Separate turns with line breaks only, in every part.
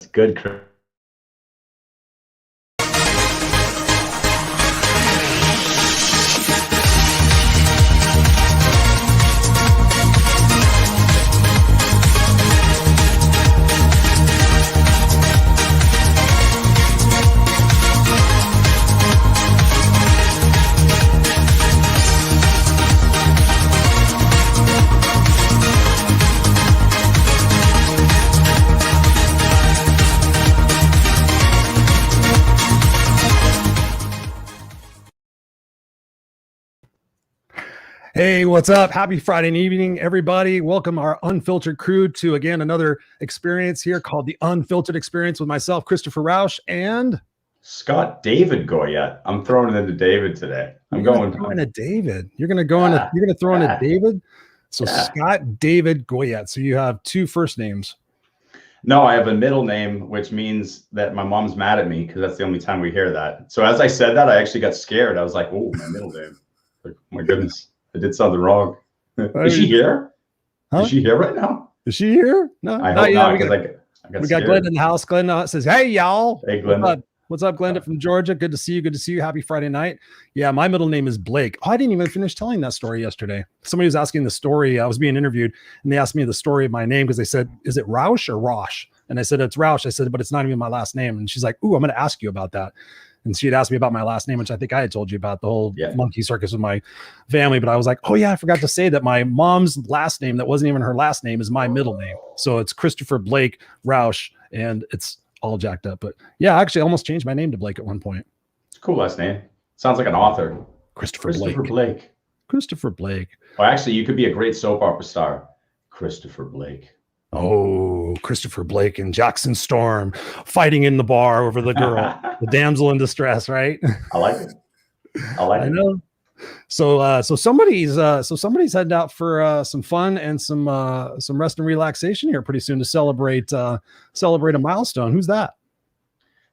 It's good, Chris.
Hey, what's up? Happy Friday evening, everybody. Welcome our Unfiltered crew to, again, another experience here called the Unfiltered Experience with myself, Christopher Rausch, and
Scott David Goyette. I'm throwing it into David today. I'm going
to David. You're going to go into, you're going to throw into David. So Scott David Goyette. So you have two first names.
No, I have a middle name, which means that my mom's mad at me because that's the only time we hear that. So as I said that, I actually got scared. I was like, "Oh, my middle name! Like, oh my goodness, I did something wrong." Is she here?
Huh?
Is she here right now?
Is she here? No,
I hope not, because
we got Glenda in the house. Glenda says, "Hey, y'all."
Hey, Glenda.
What's up, Glenda from Georgia? Good to see you. Good to see you. Happy Friday night. Yeah, my middle name is Blake. Oh, I didn't even finish telling that story yesterday. Somebody was asking the story. I was being interviewed, and they asked me the story of my name because they said, "Is it Rausch or Rausch?" And I said, "It's Rausch." I said, "But it's not even my last name." And she's like, "Ooh, I'm going to ask you about that." And she had asked me about my last name, which I think I had told you about, the whole monkey circus with my family. But I was like, oh yeah, I forgot to say that my mom's last name, that wasn't even her last name, is my middle name. So it's Christopher Blake Rausch, and it's all jacked up. But yeah, I actually almost changed my name to Blake at one point.
It's a cool last name. Sounds like an author.
Christopher Blake. Christopher Blake.
Well, actually, you could be a great soap opera star. Christopher Blake.
Oh, Christopher Blake and Jackson Storm fighting in the bar over the girl, the damsel in distress, right?
I like it. I
know. So somebody's heading out for some fun and some rest and relaxation here pretty soon to celebrate a milestone. Who's that?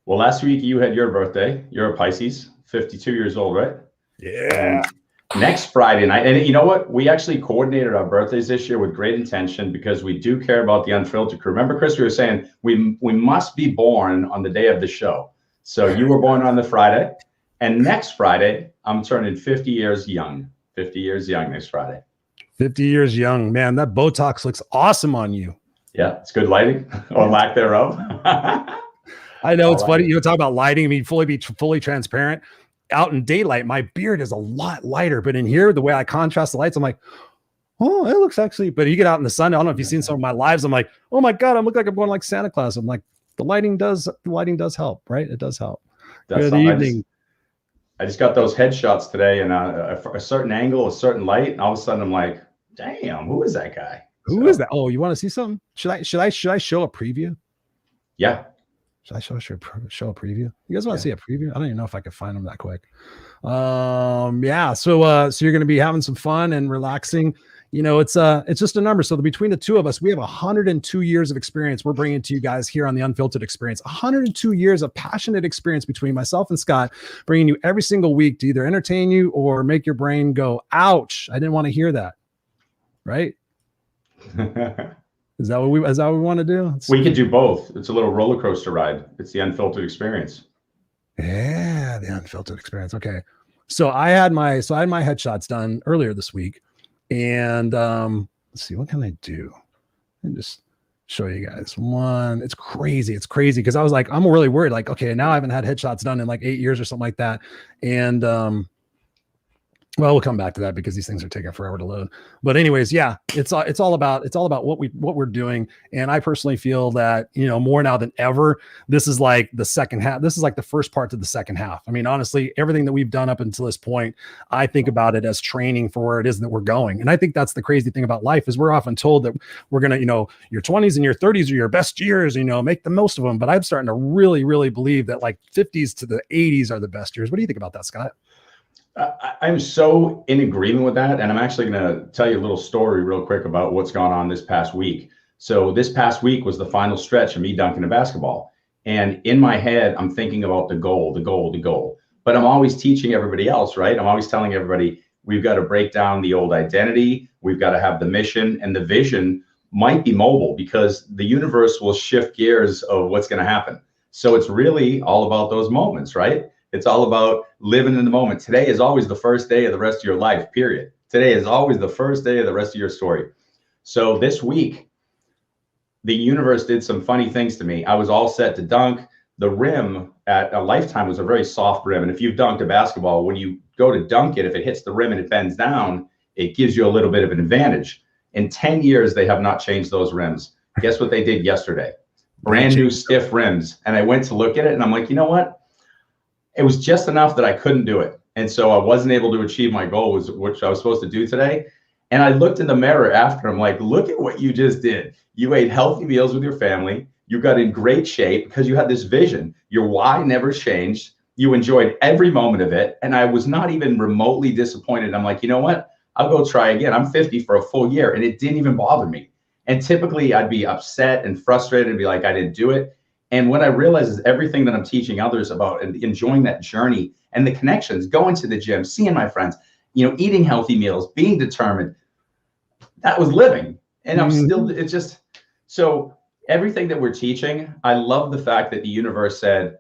Well, last week you had your birthday. You're a Pisces, 52 years old, right?
Yeah.
Next Friday night, and you know what? We actually coordinated our birthdays this year with great intention because we do care about the Unfiltered crew. Remember, Chris, we were saying we must be born on the day of the show. So you were born on the Friday, and next Friday, I'm turning 50 years young. 50 years young next Friday.
50 years young, man. That Botox looks awesome on you.
Yeah, it's good lighting or lack thereof.
I know it's funny. You talk about lighting. I mean, fully transparent. Out in daylight, my beard is a lot lighter, but in here, the way I contrast the lights, I'm like, oh, it looks actually, but you get out in the sun. I don't know if you've seen some of my lives. I'm like, oh my God, I look like I'm going like Santa Claus. I'm like, the lighting does help, right? It does help. Good evening.
I just got those headshots today, and a certain angle, a certain light, and all of a sudden I'm like, damn, who is that guy?
Who is that? Oh, you want to see something? Should I show a preview?
Yeah.
Should I show a preview? You guys want to see a preview? I don't even know if I could find them that quick. Yeah. So you're going to be having some fun and relaxing. You know, it's just a number. So between the two of us, we have 102 years of experience we're bringing to you guys here on the Unfiltered Experience. 102 years of passionate experience between myself and Scott, bringing you every single week to either entertain you or make your brain go, ouch, I didn't want to hear that. Right? Is that what we want to do?
We could do both. It's a little roller coaster ride. It's the Unfiltered Experience.
Yeah, the Unfiltered Experience. Okay. So I had my headshots done earlier this week. And let's see, what can I do? And just show you guys one. It's crazy. It's crazy because I was like, I'm really worried. Like, okay, now I haven't had headshots done in like 8 years or something like that. And well, we'll come back to that because these things are taking forever to load. But anyways, yeah, it's all about what we're doing. And I personally feel that, you know, more now than ever, this is like the second half. This is like the first part to the second half. I mean, honestly, everything that we've done up until this point, I think about it as training for where it is that we're going. And I think that's the crazy thing about life is we're often told that we're going to, you know, your 20s and your 30s are your best years, you know, make the most of them. But I'm starting to really, really believe that like 50s to the 80s are the best years. What do you think about that, Scott?
I'm so in agreement with that. And I'm actually going to tell you a little story real quick about what's gone on this past week. So this past week was the final stretch of me dunking a basketball. And in my head, I'm thinking about the goal. But I'm always teaching everybody else, right? I'm always telling everybody, we've got to break down the old identity. We've got to have the mission and the vision might be mobile because the universe will shift gears of what's going to happen. So it's really all about those moments, right? It's all about living in the moment. Today is always the first day of the rest of your life, period. Today is always the first day of the rest of your story. So this week, the universe did some funny things to me. I was all set to dunk. The rim at a Lifetime was a very soft rim. And if you've dunked a basketball, when you go to dunk it, if it hits the rim and it bends down, it gives you a little bit of an advantage. In 10 years, they have not changed those rims. Guess what they did yesterday? Brand new stiff rims. And I went to look at it and I'm like, you know what? It was just enough that I couldn't do it. And so I wasn't able to achieve my goal, which I was supposed to do today. And I looked in the mirror after. I'm like, look at what you just did. You ate healthy meals with your family. You got in great shape because you had this vision. Your why never changed. You enjoyed every moment of it. And I was not even remotely disappointed. I'm like, you know what? I'll go try again. I'm 50 for a full year and it didn't even bother me. And typically I'd be upset and frustrated and be like, I didn't do it. And what I realize is everything that I'm teaching others about and enjoying that journey and the connections, going to the gym, seeing my friends, eating healthy meals, being determined, that was living. And I'm still, it's just, so everything that we're teaching, I love the fact that the universe said,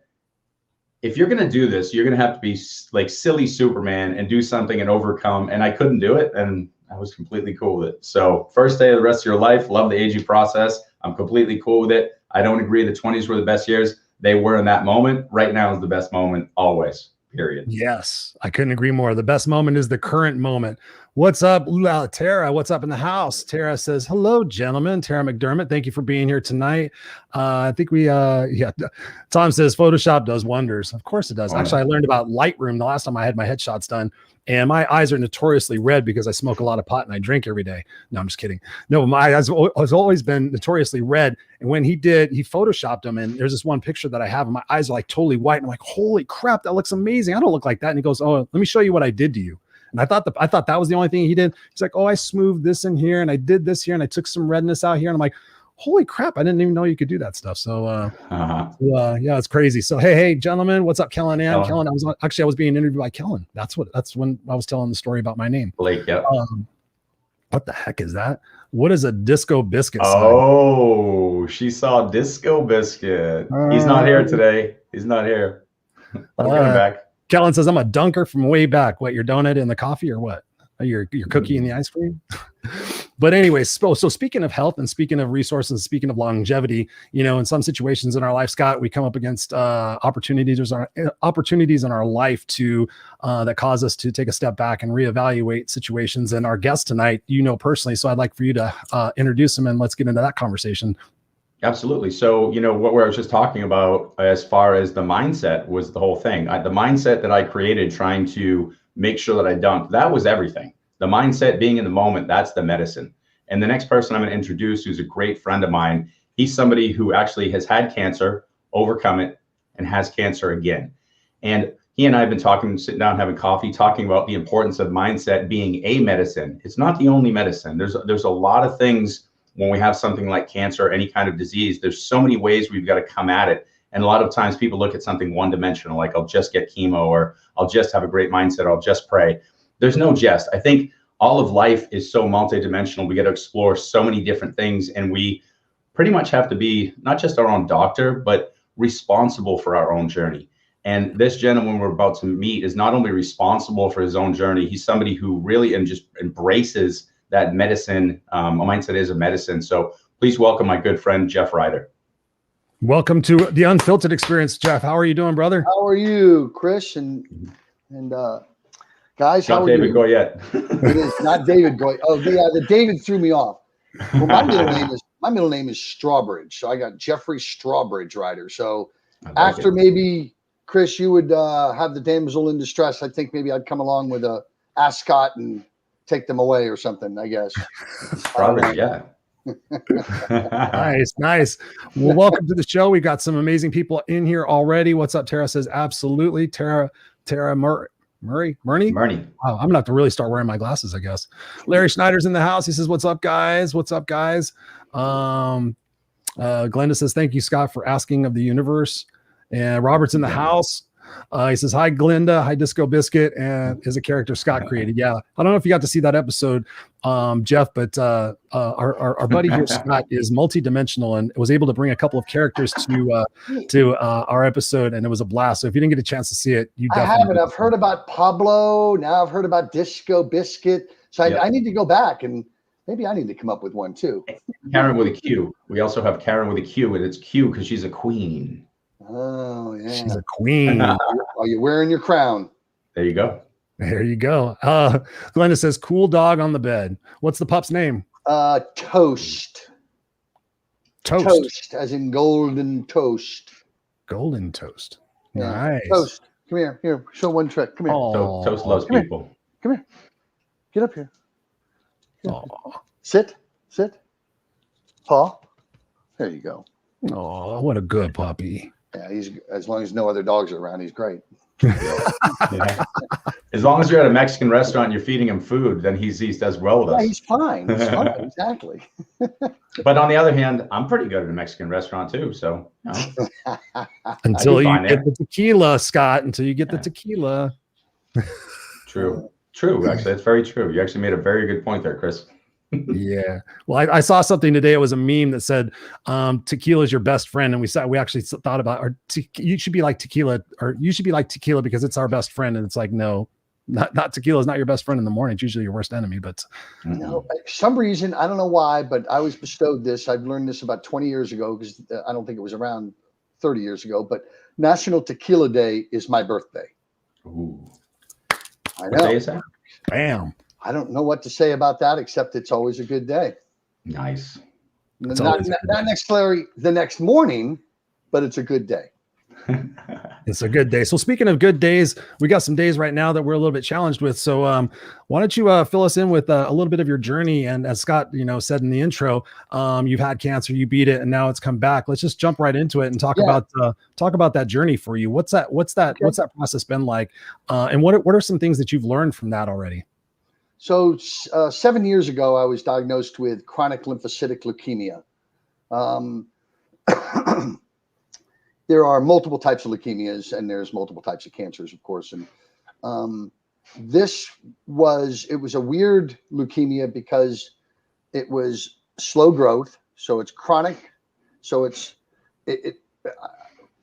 if you're going to do this, you're going to have to be like silly Superman and do something and overcome. And I couldn't do it. And I was completely cool with it. So first day of the rest of your life, love the aging process. I'm completely cool with it. I don't agree the 20s were the best years. They were in that moment. Right now is the best moment always, period.
Yes, I couldn't agree more. The best moment is the current moment. What's up, Tara? What's up in the house? Tara says, hello, gentlemen. Tara McDermott, thank you for being here tonight. I think Tom says Photoshop does wonders. Of course it does. Actually, I learned about Lightroom the last time I had my headshots done. And my eyes are notoriously red because I smoke a lot of pot and I drink every day. No, I'm just kidding. No, my eyes has always been notoriously red. And when he photoshopped them. And there's this one picture that I have and my eyes are like totally white. And I'm like, holy crap, that looks amazing. I don't look like that. And he goes, oh, let me show you what I did to you. And I thought that was the only thing he did. He's like, oh, I smoothed this in here and I did this here and I took some redness out here. And I'm like, holy crap, I didn't even know you could do that stuff. So, yeah, it's crazy. So, hey, gentlemen, what's up, Kellen? And Kellen, I was being interviewed by Kellen. That's when I was telling the story about my name.
Blake, yeah.
What the heck is that? What is a disco biscuit?
Oh, she saw Disco Biscuit. He's not here today. He's not here. I'm coming back.
Kellen says, I'm a dunker from way back. What, your donut in the coffee or what? Your cookie in the ice cream? But anyways, so speaking of health and speaking of resources, speaking of longevity, in some situations in our life, Scott, we come up against opportunities in our life that cause us to take a step back and reevaluate situations. And our guest tonight, personally, so I'd like for you to introduce him and let's get into that conversation.
Absolutely. So, what we were just talking about as far as the mindset was the whole thing. The mindset that I created trying to make sure that I dunked, that was everything. The mindset, being in the moment, that's the medicine. And the next person I'm going to introduce, who's a great friend of mine, he's somebody who actually has had cancer, overcome it, and has cancer again. And he and I have been talking, sitting down, having coffee, talking about the importance of mindset being a medicine. It's not the only medicine. There's a lot of things when we have something like cancer, any kind of disease. There's so many ways we've got to come at it. And a lot of times people look at something one-dimensional, like I'll just get chemo, or I'll just have a great mindset, or I'll just pray. There's no just. I think all of life is so multidimensional. We got to explore so many different things, and we pretty much have to be not just our own doctor, but responsible for our own journey. And this gentleman we're about to meet is not only responsible for his own journey, he's somebody who really just embraces that medicine. A mindset is a medicine. So please welcome my good friend, Geoff Ryder.
Welcome to the Unfiltered Experience, Geoff. How are you doing, brother?
How are you, Chris? And guys, how are you?
David Goyette.
It is not David Goyette. Oh, yeah, the David threw me off. Well, my middle name is Strawbridge. So I got Jeffrey Strawbridge Ryder. So after maybe Chris, you would have the damsel in distress. I think maybe I'd come along with a ascot and take them away or something, I guess.
Probably, yeah.
Nice. Well, welcome to the show. We've got some amazing people in here already. What's up? Tara says, absolutely. Tara Murray. Wow, I'm gonna have to really start wearing my glasses, I guess. Larry Schneider's in the house. He says, what's up, guys? Glenda says, thank you, Scott, for asking of the universe. And Robert's in the house. He says, hi, Glinda. Hi, Disco Biscuit. And is a character Scott created. Yeah. I don't know if you got to see that episode, Geoff, but our buddy here, Scott, is multidimensional and was able to bring a couple of characters to our episode. And it was a blast. So if you didn't get a chance to see it, you definitely.
I haven't. I've heard about Pablo. Now I've heard about Disco Biscuit. So I need to go back and maybe I need to come up with one too.
Karen with a Q. We also have Karen with a Q, and it's Q because she's a queen.
Oh, yeah.
She's a queen.
Are you wearing your crown?
There you go.
There you go. Glenda says, cool dog on the bed. What's the pup's name?
Toast. Toast, as in golden toast.
Golden toast.
Yeah.
Nice.
Toast. Come here. Here, show one trick. Come here.
Toast loves
Come
people.
Come here. Get up here. Sit. Paw. There you go.
Oh, what a good puppy.
Yeah, he's, as long as no other dogs are around, he's great.
Yeah. As long as you're at a Mexican restaurant and you're feeding him food, then he does well with us.
Yeah, he's fine. He's fine. Exactly.
But on the other hand, I'm pretty good at a Mexican restaurant too. So
until you get the tequila, Scott, until you get the tequila.
True. Actually, that's very true. You actually made a very good point there, Chris.
Yeah. Well, I saw something today. It was a meme that said, tequila is your best friend. And we actually thought about, you should be like tequila, or you should be like tequila because it's our best friend. And it's like, no, not tequila is not your best friend in the morning. It's usually your worst enemy, but
no, for some reason, I don't know why, but I was bestowed this. I've learned this about 20 years ago because I don't think it was around 30 years ago, but National Tequila Day is my birthday.
Ooh.
I know.
What day is that?
bam.
I don't know what to say about that, except it's always a good day.
Nice.
Not necessarily the next morning, but it's a good day.
It's a good day. So speaking of good days, we got some days right now that we're a little bit challenged with. So why don't you fill us in with a little bit of your journey? And as Scott, said in the intro, you've had cancer, you beat it, and now it's come back. Let's just jump right into it and talk about that journey for you. What's that process been like? And what are some things that you've learned from that already?
So 7 years ago, I was diagnosed with chronic lymphocytic leukemia. There are multiple types of leukemias, and there's multiple types of cancers, of course. And it was a weird leukemia because it was slow growth, so it's chronic. So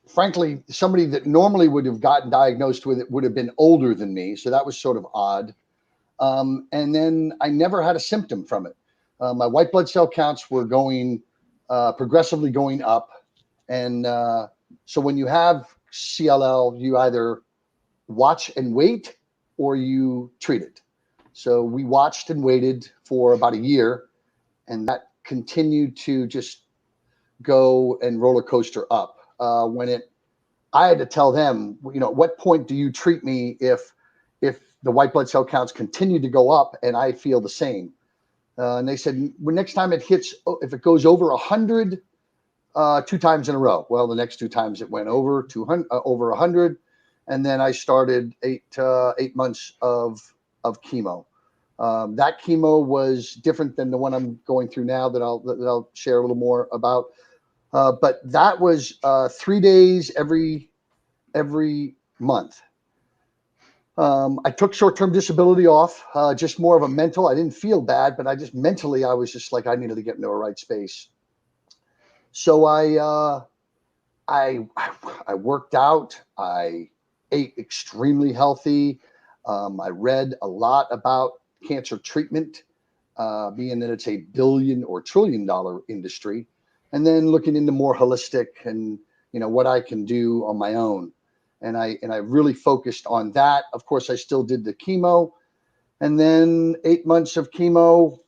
frankly, somebody that normally would have gotten diagnosed with it would have been older than me, so that was sort of odd. And then I never had a symptom from it. My white blood cell counts were progressively going up. And so when you have CLL, you either watch and wait or you treat it. So we watched and waited for about a year, and that continued to just go and roller coaster up. I had to tell them, at what point do you treat me if the white blood cell counts continue to go up and I feel the same? And they said, well, next time it hits, if it goes over 100, 2 times in a row. Well, the next 2 times it went over 200, over 100. And then I started 8 months of chemo. That chemo was different than the one I'm going through now that I'll share a little more about. But that was 3 days every month. I took short-term disability off, just more of a mental. I didn't feel bad, but I was just like, I needed to get into a right space. So I worked out. I ate extremely healthy. I read a lot about cancer treatment, being that it's a billion or trillion-dollar industry, and then looking into more holistic and what I can do on my own. And I really focused on that. Of course, I still did the chemo, and then 8 months of chemo.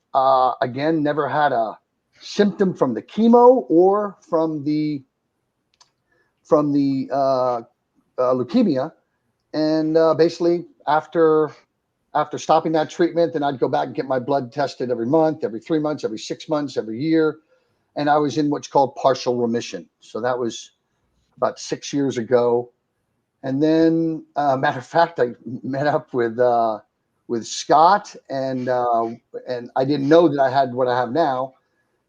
Again, never had a symptom from the chemo or from the leukemia. And basically, after stopping that treatment, then I'd go back and get my blood tested every month, every 3 months, every 6 months, every year, and I was in what's called partial remission. So that was about 6 years ago. And then, matter of fact, I met up with Scott, and I didn't know that I had what I have now.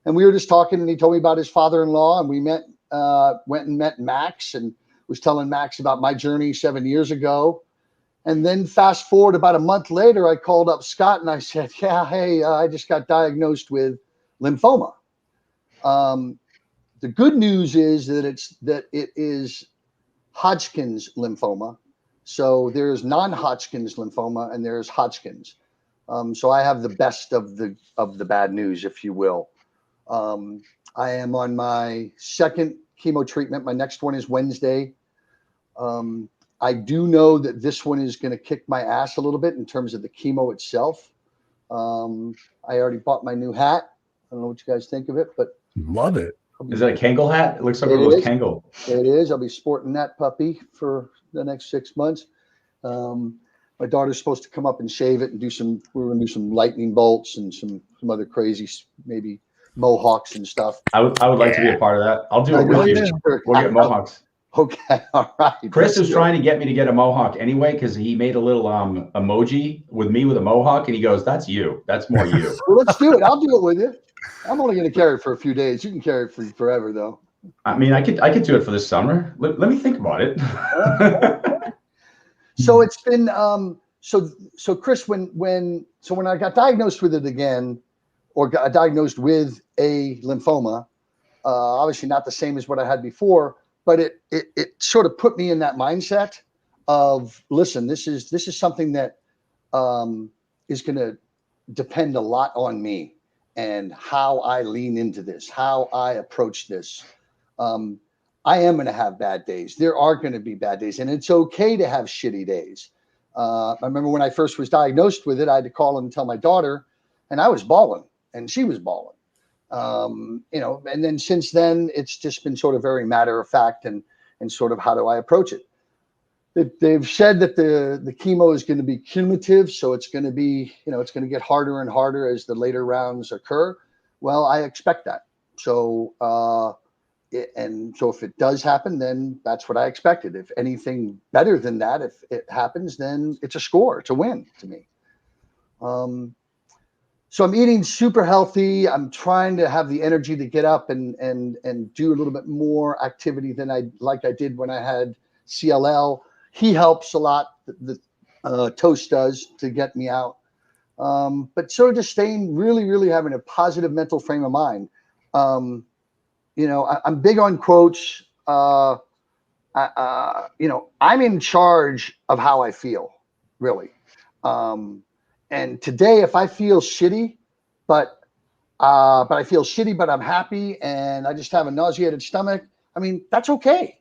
And we were just talking, and he told me about his father-in-law, and we went and met Max, and was telling Max about my journey 7 years ago. And then fast forward about a month later, I called up Scott and I said, yeah, hey, I just got diagnosed with lymphoma. The good news is that it is Hodgkin's lymphoma. So there's non-Hodgkin's lymphoma and there's Hodgkin's. So I have the best of the bad news, if you will. I am on my second chemo treatment. My next one is Wednesday. I do know that this one is going to kick my ass a little bit in terms of the chemo itself. I already bought my new hat. I don't know what you guys think of it, but
love it.
Is that a Kangol hat? It looks like one of those Kangol.
It is. I'll be sporting that puppy for the next 6 months. My daughter's supposed to come up and shave it and we're going to do some lightning bolts and some other crazy, maybe mohawks and stuff.
I would like to be a part of that. I'll do it with you. We'll get mohawks.
Okay, all right.
Chris was trying to get me to get a mohawk anyway because he made a little emoji with me with a mohawk, and he goes, "That's you. That's more you."
Well, let's do it. I'll do it with you. I'm only going to carry it for a few days. You can carry it for forever, though.
I mean, I could do it for this summer. Let me think about it.
So it's been so Chris, when I got diagnosed with it again, or got diagnosed with a lymphoma, obviously not the same as what I had before. But it sort of put me in that mindset of, listen, this is something that is going to depend a lot on me and how I lean into this, how I approach this. I am going to have bad days. There are going to be bad days, and it's okay to have shitty days. I remember when I first was diagnosed with it, I had to call and tell my daughter, and I was bawling, and she was bawling. And then since then, it's just been sort of very matter of fact and sort of how do I approach it. They've said that the chemo is going to be cumulative, so it's going to be, it's going to get harder and harder as the later rounds occur. Well, I expect that. So, so if it does happen, then that's what I expected. If anything better than that, if it happens, then it's a score, it's a win to me. So I'm eating super healthy. I'm trying to have the energy to get up and do a little bit more activity than I did when I had CLL. He helps a lot. The Toast does to get me out. But sort of just staying really, really having a positive mental frame of mind. I'm big on quotes. I'm in charge of how I feel, really. And today, if I feel shitty, but I feel shitty, but I'm happy, and I just have a nauseated stomach, I mean, that's okay.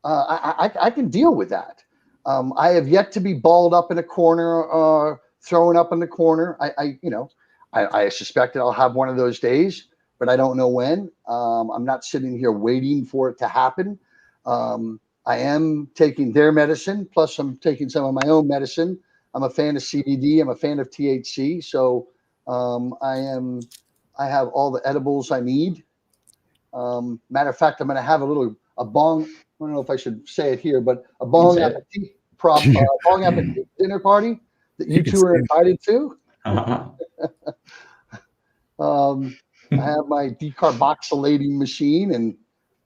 I can deal with that. I have yet to be balled up in a corner, thrown up in the corner. I suspect that I'll have one of those days, but I don't know when. I'm not sitting here waiting for it to happen. I am taking their medicine, plus I'm taking some of my own medicine. I'm a fan of CBD. I'm a fan of THC. So I have all the edibles I need. Matter of fact, I'm going to have a bong. I don't know if I should say it here, but a bong appetit bong appetit dinner party that you two are invited to.
Uh-huh.
I have my decarboxylating machine and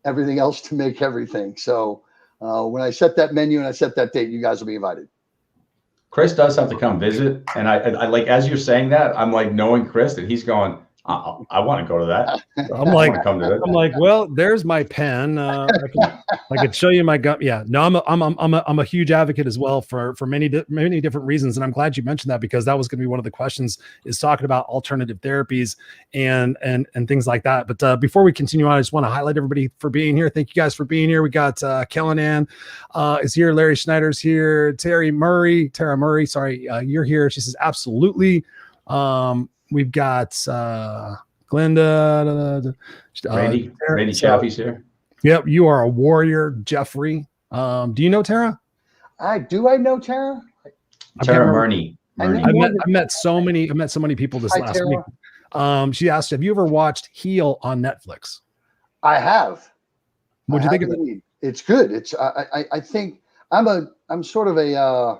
everything else to make everything. So when I set that menu and I set that date, you guys will be invited.
Chris does have to come visit, and I like, as you're saying that, I'm like knowing Chris that he's going, I want to go to that.
I'm like, well, there's my pen. I could show you my gun. Yeah, no, I'm a huge advocate as well for many different reasons, and I'm glad you mentioned that because that was going to be one of the questions, is talking about alternative therapies and things like that. But before we continue on, I just want to highlight everybody for being here. Thank you guys for being here. We got Kellan is here, Larry Schneider's here, Tara Murray, you're here. She says absolutely. We've got Glenda.
Randy Chappie's here.
Yep, you are a warrior, Jeffrey. Do you know Tara?
I know Tara.
Tara Murney.
I met so many people this last week. She asked, have you ever watched Heal on Netflix?
I have.
What'd you think of it?
It's good. It's I think I'm sort of a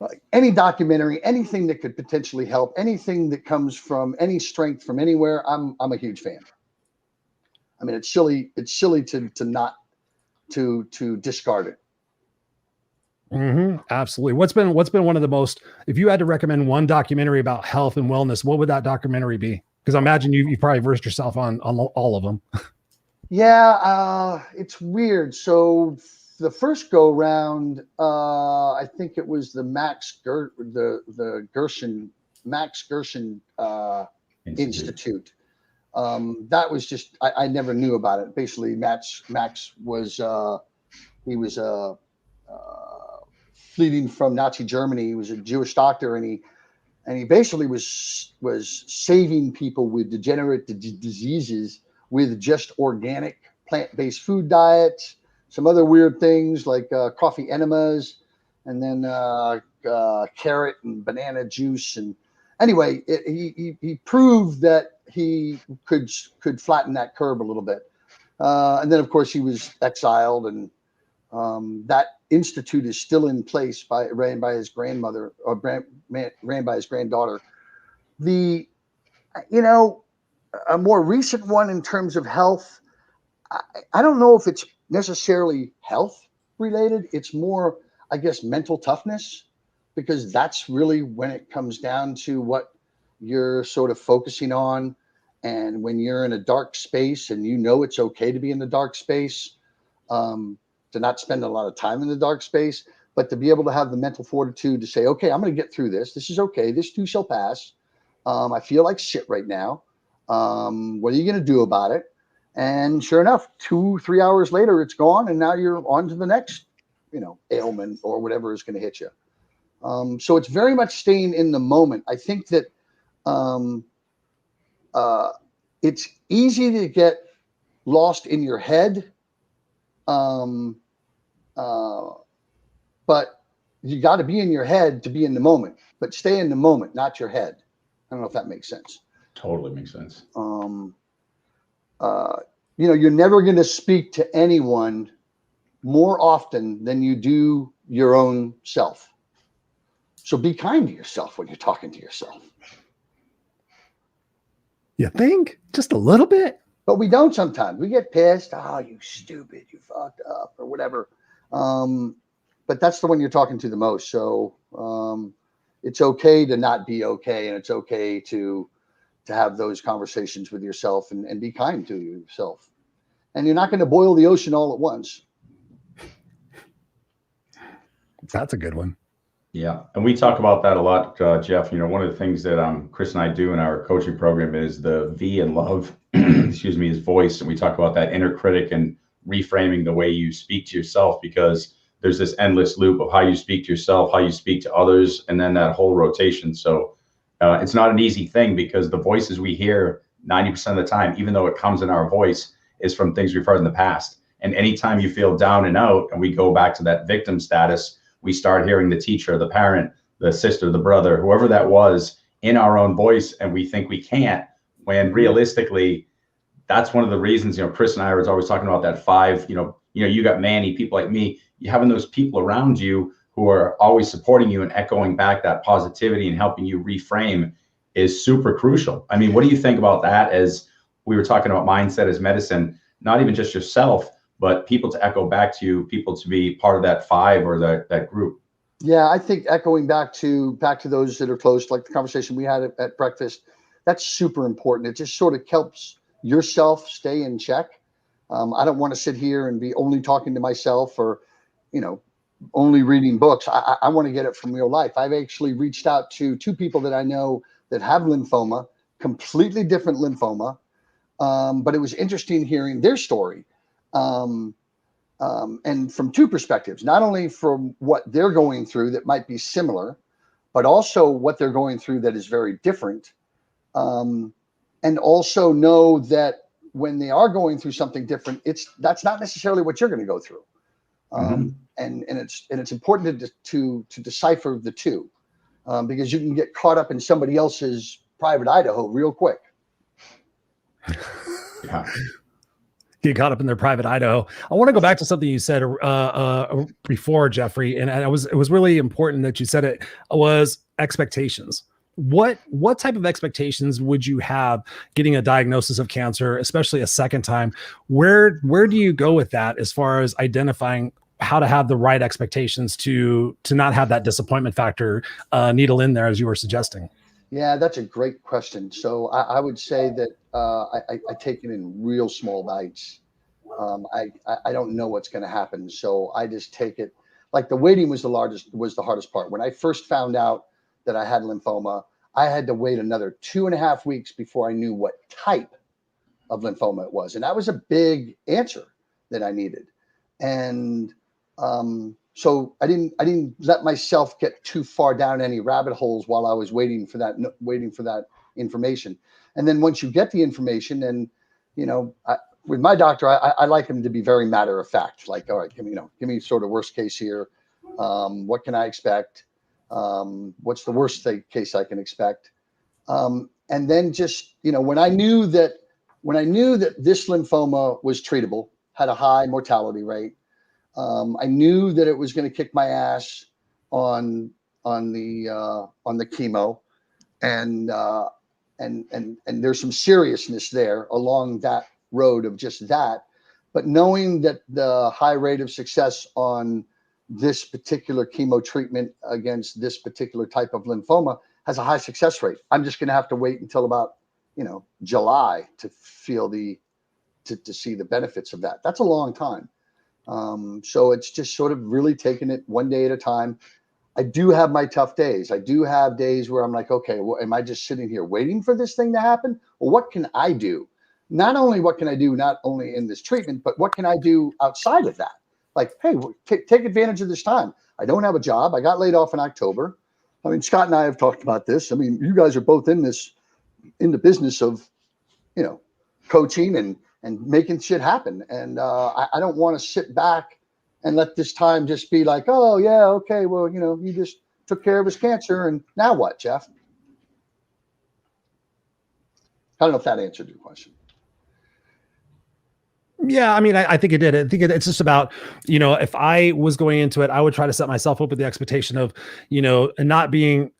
like any documentary, anything that could potentially help, anything that comes from any strength from anywhere, I'm a huge fan. I mean, it's silly to to discard it.
Absolutely. What's been one of the most, if you had to recommend one documentary about health and wellness, what would that documentary be? Because I imagine you probably versed yourself on all of them.
Yeah, it's weird. So the first go round, I think it was the Max Gerson Institute. That was just, I never knew about it. Basically, Max was he was fleeing from Nazi Germany. He was a Jewish doctor, and he basically was saving people with degenerate diseases with just organic plant-based food diets, some other weird things like coffee enemas, and then carrot and banana juice. And anyway, he proved that he could flatten that curve a little bit. And then, of course, he was exiled, and that institute is still in place, ran by his grandmother, or ran by his granddaughter. A more recent one in terms of health, I don't know if it's necessarily health related. It's more, I guess, mental toughness, because that's really when it comes down to what you're sort of focusing on. And when you're in a dark space, and it's okay to be in the dark space, to not spend a lot of time in the dark space, but to be able to have the mental fortitude to say, okay, I'm going to get through this. This is okay. This too shall pass. I feel like shit right now. What are you going to do about it? And sure enough, 2-3 hours later, it's gone. And now you're on to the next, ailment or whatever is going to hit you. So it's very much staying in the moment. I think that it's easy to get lost in your head. But you got to be in your head to be in the moment, but stay in the moment, not your head. I don't know if that makes sense.
Totally makes sense.
You're never going to speak to anyone more often than you do your own self. So be kind to yourself when you're talking to yourself.
You think? Just a little bit?
But we don't sometimes. We get pissed. Oh, you stupid. You fucked up or whatever. But that's the one you're talking to the most. So it's okay to not be okay. And it's okay to have those conversations with yourself and be kind to yourself. And you're not going to boil the ocean all at once.
That's a good one.
Yeah. And we talk about that a lot, Geoff. One of the things that Chris and I do in our coaching program is the V in love, is voice. And we talk about that inner critic and reframing the way you speak to yourself, because there's this endless loop of how you speak to yourself, how you speak to others, and then that whole rotation. So it's not an easy thing, because the voices we hear 90% of the time, even though it comes in our voice, is from things we've heard in the past. And anytime you feel down and out, and we go back to that victim status, we start hearing the teacher, the parent, the sister, the brother, whoever that was, in our own voice, and we think we can't, when realistically, that's one of the reasons, Chris and I are always talking about that 5, you got Manny, people like me, you having those people around you who are always supporting you and echoing back that positivity and helping you reframe is super crucial. I mean, what do you think about that? As we were talking about mindset as medicine, not even just yourself, but people to echo back to you, people to be part of that 5 or that group.
Yeah, I think echoing back to those that are close, like the conversation we had at breakfast, that's super important. It just sort of helps yourself stay in check. I don't want to sit here and be only talking to myself or, only reading books. I want to get it from real life. I've actually reached out to 2 people that I know that have lymphoma, completely different lymphoma. But it was interesting hearing their story. And from 2 perspectives, not only from what they're going through that might be similar, but also what they're going through that is very different. And also know that when they are going through something different, that's not necessarily what you're going to go through. And it's important to decipher the 2, because you can get caught up in somebody else's private Idaho real quick.
Yeah.
Get caught up in their private Idaho. I want to go back to something you said before, Jeffrey, and it was really important that you said it, was expectations. what type of expectations would you have getting a diagnosis of cancer, especially a second time? Where do you go with that as far as identifying how to have the right expectations to not have that disappointment factor needle in there, as you were suggesting?
Yeah, that's a great question. So I would say that I take it in real small bites. I don't know what's going to happen, so I just take it. Like the waiting was the hardest part. When I first found out that I had lymphoma, I had to wait another 2.5 weeks before I knew what type of lymphoma it was, and that was a big answer that I needed. And so I didn't let myself get too far down any rabbit holes while I was waiting for that information. And then once you get the information, and with my doctor, I like him to be very matter of fact. Like, all right, give me sort of worst case here. What can I expect? What's the worst case I can expect? And then just, when I knew that this lymphoma was treatable, had a high mortality rate, I knew that it was going to kick my ass on the chemo, and there's some seriousness there along that road of just that. But knowing that the high rate of success on this particular chemo treatment against this particular type of lymphoma has a high success rate, I'm just going to have to wait until about July to to see the benefits of that. That's a long time. So it's just sort of really taking it one day at a time. I do have my tough days. I do have days where I'm like, okay, well, am I just sitting here waiting for this thing to happen? Well, what can I do? Not only what can I do, not only in this treatment, but what can I do outside of that? Like, hey, take advantage of this time. I don't have a job. I got laid off in October. I mean, Scott and I have talked about this. I mean, you guys are both in the business of, coaching and making shit happen. And I don't want to sit back and let this time just be like, oh yeah, okay, well, he just took care of his cancer, and now what, Geoff? I don't know if that answered your question.
Yeah, I mean, I think it did. I think it's just about, if I was going into it, I would try to set myself up with the expectation of, and not being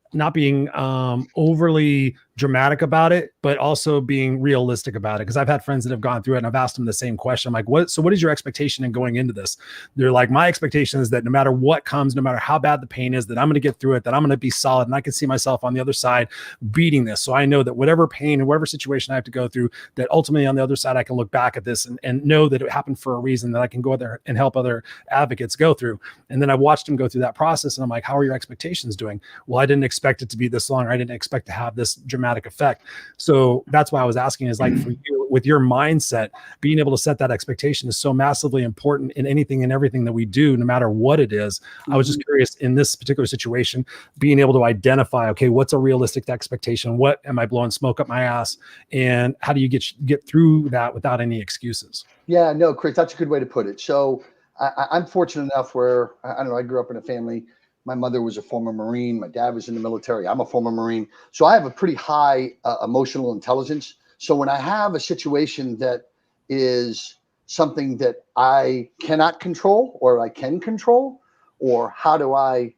overly dramatic about it, but also being realistic about it. Because I've had friends that have gone through it, and I've asked them the same question. I'm like, what is your expectation in going into this? They're like, my expectation is that no matter what comes, no matter how bad the pain is, that I'm going to get through it, that I'm going to be solid, and I can see myself on the other side beating this. So I know that whatever pain and whatever situation I have to go through, that ultimately on the other side, I can look back at this and know that it happened for a reason, that I can go there and help other advocates go through. And then I watched them go through that process, and I'm like, how are your expectations doing? Well, I didn't expect it to be this long. I didn't expect to have this dramatic effect. So that's why I was asking, is like, for you, with your mindset, being able to set that expectation is so massively important in anything and everything that we do, no matter what it is. I was just curious, in this particular situation, being able to identify, okay, what's a realistic expectation? What am I blowing smoke up my ass? And how do you get through that without any excuses?
Yeah, no, Chris, that's a good way to put it. So I'm fortunate enough where, I don't know, I grew up in a family. My mother was a former Marine. My dad was in the military. I'm a former Marine. So I have a pretty high emotional intelligence. So when I have a situation that is something that I cannot control, or I can control, or how do I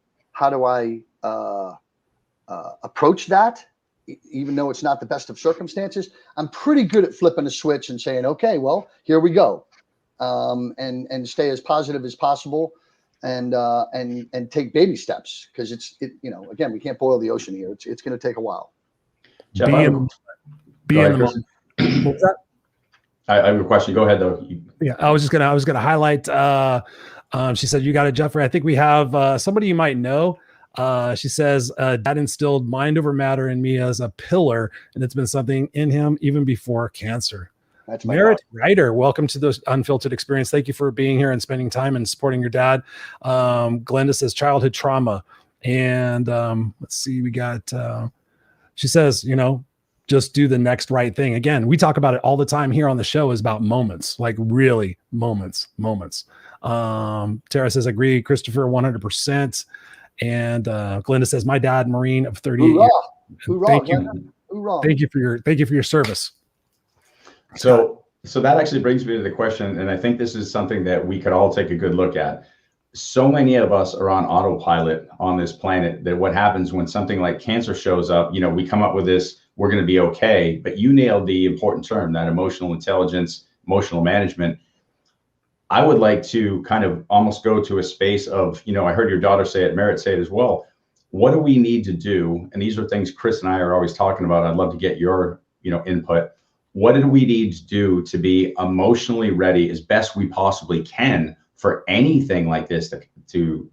approach that, even though it's not the best of circumstances, I'm pretty good at flipping a switch and saying, okay, well, here we go. And stay as positive as possible. And take baby steps, because again, we can't boil the ocean here. It's going to take a while.
Geoff,
be in the moment. What was that?
I have a question. Go ahead though.
Yeah, I was gonna highlight. She said, "You got it, Jeffrey. I think we have somebody you might know." She says, "Dad instilled mind over matter in me as a pillar, and it's been something in him even before cancer."
That's my
Merit Ryder, welcome to the Unfiltered experience. Thank you for being here and spending time and supporting your dad. Glenda says childhood trauma. And let's see, we got, she says, just do the next right thing. Again, we talk about it all the time here on the show, is about moments, like really moments. Tara says, agree, Christopher, 100%. And Glenda says, my dad, Marine of 38 years.
Hoorah,
Thank you.
Hoorah.
Thank you for your service.
So that actually brings me to the question, and I think this is something that we could all take a good look at. so many of us are on autopilot on this planet that what happens when something like cancer shows up, we come up with this, we're going to be okay. But you nailed the important term, that emotional intelligence, emotional management. I would like to kind of almost go to a space of, I heard your daughter say it, Merritt say it as well. What do we need to do? And these are things Chris and I are always talking about. I'd love to get your, input. What do we need to do to be emotionally ready as best we possibly can for anything like this to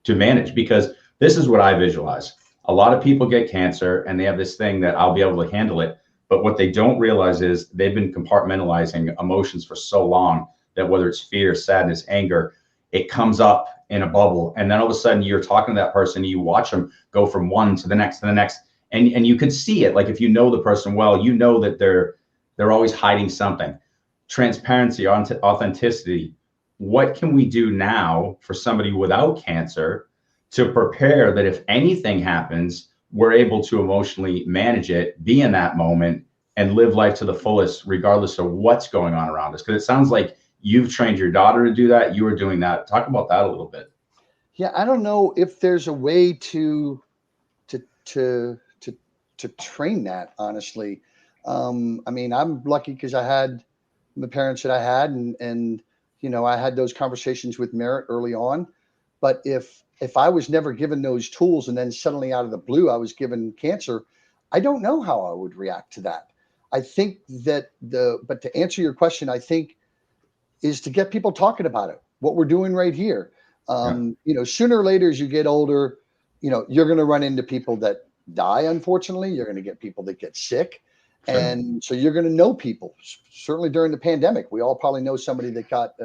manage? Because this is what I visualize. A lot of people get cancer and they have this thing that I'll be able to handle it. But what they don't realize is they've been compartmentalizing emotions for so long that whether it's fear, sadness, anger, it comes up in a bubble. And then all of a sudden you're talking to that person, you watch them go from one to the next, and you could see it. Like if you know the person well, you know that they're always hiding something. Transparency, authenticity. What can we do now for somebody without cancer to prepare that if anything happens, we're able to emotionally manage it, be in that moment, and live life to the fullest, regardless of what's going on around us? Because it sounds like you've trained your daughter to do that. You were doing that. Talk about that a little bit.
Yeah, I don't know if there's a way to train that, honestly. I mean, I'm lucky because I had the parents that I had, and I had those conversations with Merritt early on. But if I was never given those tools and then suddenly out of the blue I was given cancer, I don't know how I would react to that. I think that but to answer your question, I think is to get people talking about it, what we're doing right here. Sooner or later, as you get older, you're going to run into people that die, unfortunately. You're going to get people that get sick. Sure. And so you're going to know people. Certainly during the pandemic, we all probably know somebody that got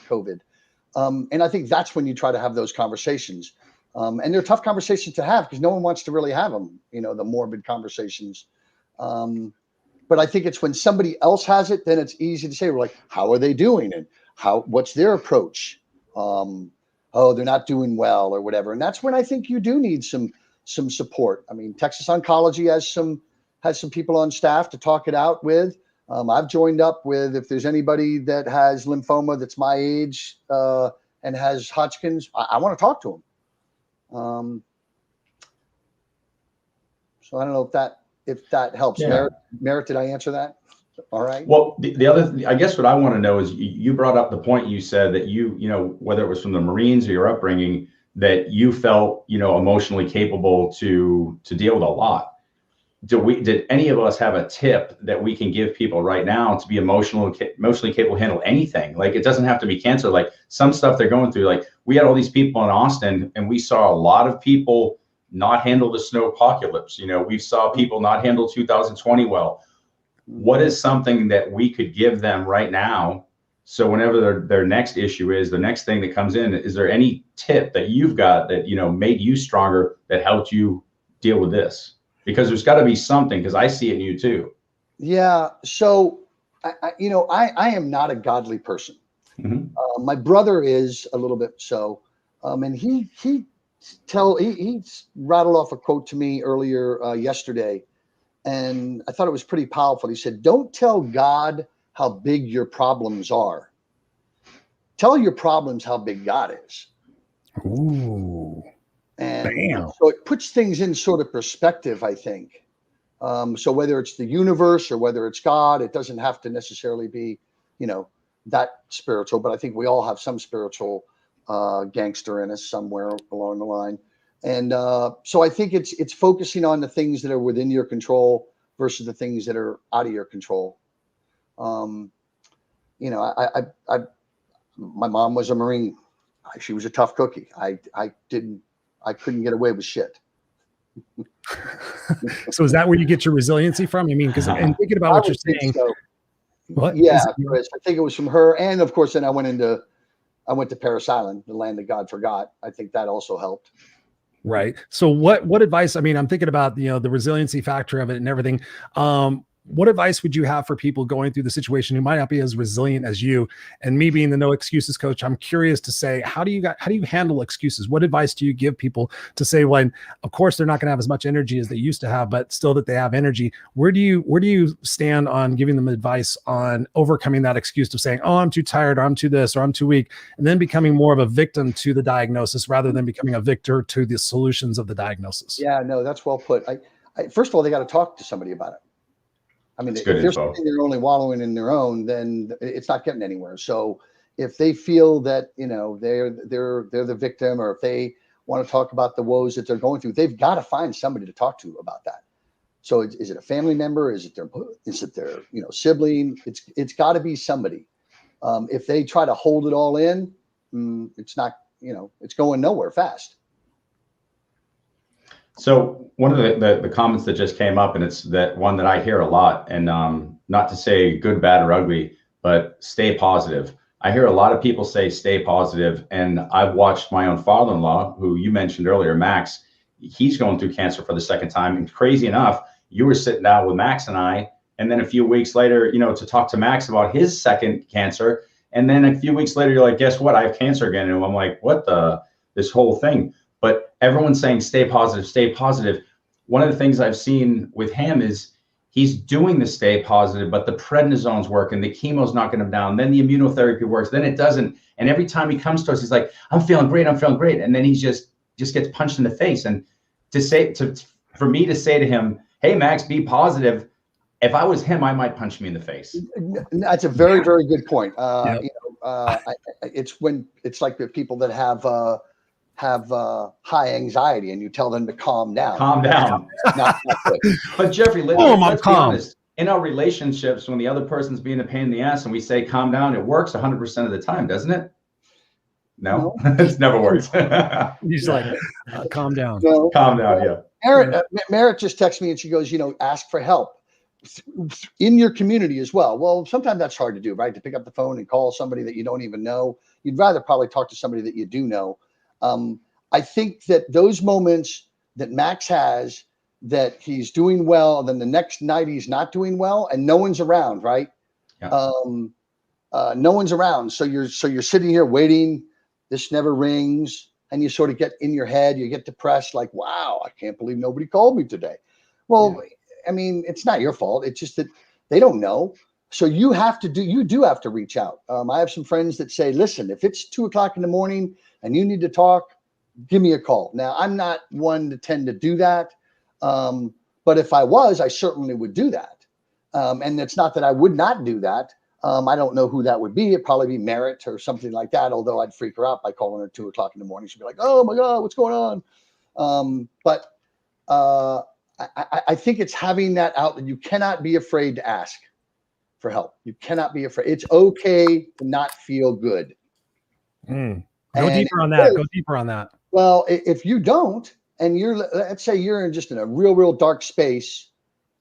COVID. And I think that's when you try to have those conversations. And they're tough conversations to have because no one wants to really have them, the morbid conversations. But I think it's when somebody else has it, then it's easy to say, we're like, how are they doing? And what's their approach? Oh, they're not doing well or whatever. And that's when I think you do need some support. I mean, Texas Oncology has some people on staff to talk it out with. I've joined up with, if there's anybody that has lymphoma that's my age and has Hodgkin's, I want to talk to them. So I don't know if that helps. Yeah. Merritt, did I answer that? All right.
Well, the other, I guess what I want to know is you brought up the point. You said that whether it was from the Marines or your upbringing, that you felt, emotionally capable to deal with a lot. Did any of us have a tip that we can give people right now to be emotionally capable to handle anything? Like, it doesn't have to be cancer. Like some stuff they're going through, like we had all these people in Austin and we saw a lot of people not handle the snowpocalypse. We saw people not handle 2020 well. What is something that we could give them right now? So whenever their next issue is, the next thing that comes in, is there any tip that you've got that, made you stronger, that helped you deal with this? Because there's got to be something, because I see it in you too. Yeah.
So, I am not a godly person. Mm-hmm. My brother is a little bit so, and he rattled off a quote to me earlier yesterday, and I thought it was pretty powerful. He said, "Don't tell God how big your problems are. Tell your problems how big God is."
Ooh.
And so it puts things in sort of perspective, I think. So whether it's the universe or whether it's God, it doesn't have to necessarily be, that spiritual, but I think we all have some spiritual gangster in us somewhere along the line. And so I think it's focusing on the things that are within your control versus the things that are out of your control. My mom was a Marine. She was a tough cookie. I couldn't get away with shit.
So is that where you get your resiliency from? I mean, because I'm thinking about what you're saying.
So. What? Yeah, Chris, I think it was from her. And of course, then I went to Parris Island, the land that God forgot. I think that also helped.
Right. So what advice, I mean, I'm thinking about, the resiliency factor of it and everything. what advice would you have for people going through the situation who might not be as resilient as you? And me being the no excuses coach, I'm curious to say, how do you handle excuses? What advice do you give people to say, when of course they're not going to have as much energy as they used to have, but still that they have energy? Where do you stand on giving them advice on overcoming that excuse of saying, oh, I'm too tired, or I'm too this, or I'm too weak, and then becoming more of a victim to the diagnosis rather than becoming a victor to the solutions of the diagnosis?
Yeah, no, that's well put. First of all, they got to talk to somebody about it. I mean, if they're sitting there only wallowing in their own, then it's not getting anywhere. So if they feel that, you know, they're the victim, or if they want to talk about the woes that they're going through, they've got to find somebody to talk to about that. So is it a family member? Is it their you know, sibling? It's got to be somebody. If they try to hold it all in, it's not, you know, it's going nowhere fast.
So one of the comments that just came up, and it's that one that I hear a lot, and not to say good, bad, or ugly, but stay positive. I hear a lot of people say stay positive, and I've watched my own father-in-law, who you mentioned earlier, Max. He's going through cancer for the second time, and crazy enough, you were sitting down with Max and I, and then a few weeks later, you know, to talk to Max about his second cancer, and then a few weeks later, you're like, guess what? I have cancer again, and I'm like, what this whole thing? But everyone's saying stay positive, stay positive. One of the things I've seen with him is he's doing the stay positive, but the prednisone's working, the chemo's knocking him down, then the immunotherapy works, then it doesn't. And every time he comes to us, he's like, I'm feeling great. And then he just gets punched in the face. And for me to say to him, hey, Max, be positive. If I was him, I might punch me in the face.
That's a very, very good point. Yep. You know, it's like the people that have high anxiety, and you tell them to calm down.
Calm down.
Not good.
But Jeffrey, let's be honest. In our relationships, when the other person's being a pain in the ass and we say calm down, it works 100% of the time, doesn't it? No. It's never worked.
He's like, calm down.
No.
Calm down, yeah.
Merritt just texted me, and she goes, you know, ask for help in your community as well. Well, sometimes that's hard to do, right? To pick up the phone and call somebody that you don't even know. You'd rather probably talk to somebody that you do know. I think that those moments that Max has, that he's doing well, and then the next night he's not doing well, and no one's around, right?
Yeah.
No one's around. So you're sitting here waiting. This never rings, and you sort of get in your head. You get depressed, like, wow, I can't believe nobody called me today. Well, yeah. I mean, it's not your fault. It's just that they don't know. So you do have to reach out. I have some friends that say, listen, if it's 2:00 in the morning and you need to talk, give me a call. Now, I'm not one to tend to do that. But if I was, I certainly would do that. And it's not that I would not do that. I don't know who that would be. It'd probably be Merritt or something like that. Although I'd freak her out by calling her 2:00 in the morning. She'd be like, oh my God, what's going on? I think it's having that out, that you cannot be afraid to ask for help. You cannot be afraid. It's okay to not feel good.
Go deeper on that.
Well, if you don't, and let's say you're in a real dark space,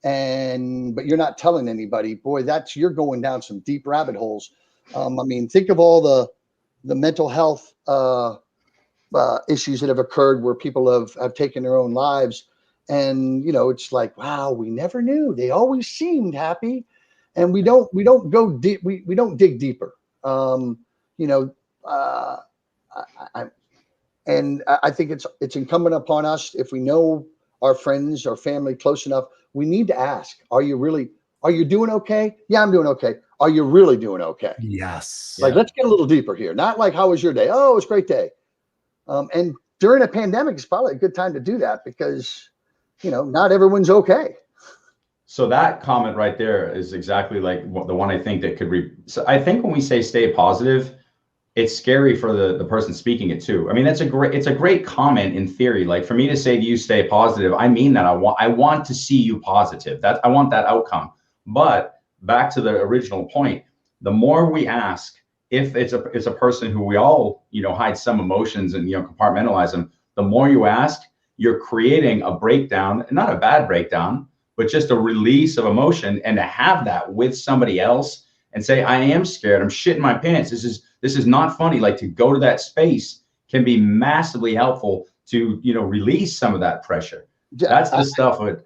but you're not telling anybody, boy, you're going down some deep rabbit holes. I mean, think of all the mental health issues that have occurred where people have taken their own lives. And, you know, it's like, wow, we never knew. They always seemed happy. And we don't go deep. We don't dig deeper. I think it's incumbent upon us, if we know our friends or family close enough, we need to ask, are you doing okay? Yeah, I'm doing okay. Are you really doing okay?
Yes.
Like, let's get a little deeper here. Not like, how was your day? Oh, it was a great day. And during a pandemic, it's probably a good time to do that, because, you know, not everyone's okay.
So that comment right there is exactly like the one I think that could so I think when we say stay positive, it's scary for the person speaking it too. I mean, it's a great comment in theory. Like, for me to say to you, stay positive, I mean that I want to see you positive. I want that outcome. But back to the original point, the more we ask, if it's a person who we all, you know, hide some emotions and, you know, compartmentalize them, the more you ask, you're creating a breakdown, not a bad breakdown, but just a release of emotion. And to have that with somebody else and say, I am scared, I'm shitting my pants, this is not funny. Like, to go to that space can be massively helpful to, you know, release some of that pressure. That's the stuff that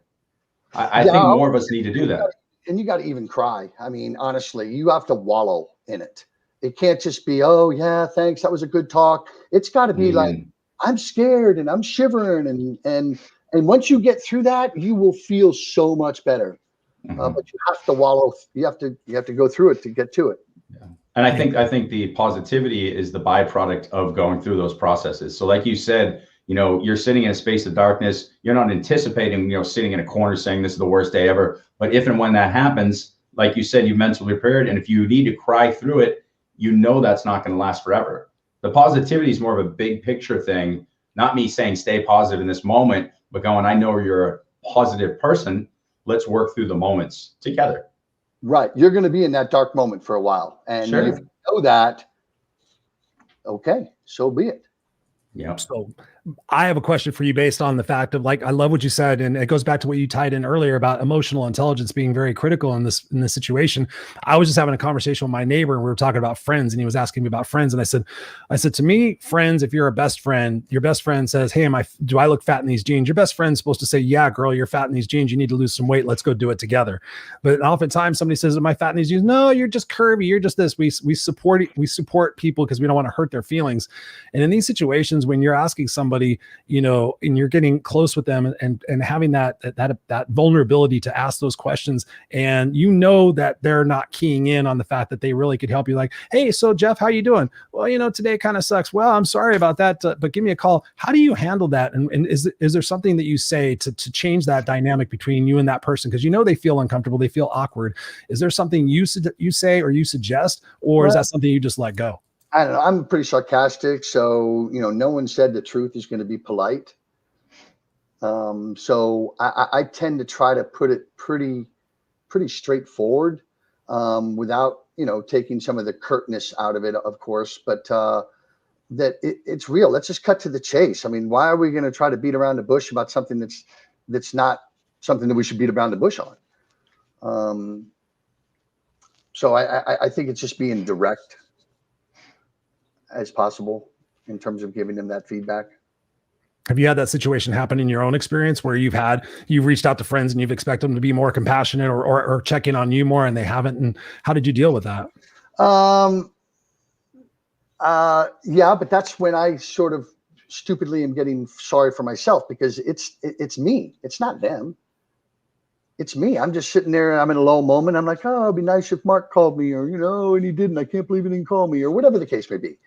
I think more of us need to do that.
and you got to even cry. I mean, honestly, you have to wallow in it. It can't just be, oh yeah, thanks, that was a good talk. It's got to be like, I'm scared and I'm shivering, and once you get through that, you will feel so much better. But you have to wallow. You have to go through it to get to it.
Yeah. And I think the positivity is the byproduct of going through those processes. So like you said, you're sitting in a space of darkness. You're not anticipating, sitting in a corner saying this is the worst day ever. But if and when that happens, like you said, you mentally prepared. And if you need to cry through it, that's not going to last forever. The positivity is more of a big picture thing, not me saying stay positive in this moment, but going, I know you're a positive person. Let's work through the moments together.
Right. You're going to be in that dark moment for a while. And
sure.
If you know that, okay, so be it.
Yeah.
So I have a question for you based on the fact of, like, I love what you said, and it goes back to what you tied in earlier about emotional intelligence being very critical in this situation. I was just having a conversation with my neighbor, and we were talking about friends, and he was asking me about friends, and I said to me, friends, if you're a best friend, your best friend says, hey, do I look fat in these jeans? Your best friend's supposed to say, yeah, girl, you're fat in these jeans. You need to lose some weight. Let's go do it together. But oftentimes somebody says, am I fat in these jeans? No, you're just curvy. You're just this. We support people because we don't want to hurt their feelings. And in these situations, when you're asking somebody, and you're getting close with them and having that vulnerability to ask those questions, and that they're not keying in on the fact that they really could help you. Like, hey, so Geoff, how you doing? Well, today kind of sucks. Well, I'm sorry about that, but give me a call. How do you handle that? And is there something that you say to change that dynamic between you and that person? Because they feel uncomfortable, they feel awkward. Is there something you say or you suggest, or is that something you just let go?
I don't know. I'm pretty sarcastic. So, no one said the truth is going to be polite. So I tend to try to put it pretty straightforward, without, taking some of the curtness out of it, of course, but that it's real. Let's just cut to the chase. I mean, why are we going to try to beat around the bush about something that's not something that we should beat around the bush on? So I think it's just being direct as possible in terms of giving them that feedback.
Have you had that situation happen in your own experience where you've reached out to friends and you've expected them to be more compassionate or check in on you more, and they haven't? And how did you deal with that?
Yeah, but that's when I sort of stupidly am getting sorry for myself, because it's me. It's not them. It's me. I'm just sitting there. I'm in a low moment. I'm like, oh, it'd be nice if Mark called me, or, and he didn't. I can't believe he didn't call me, or whatever the case may be.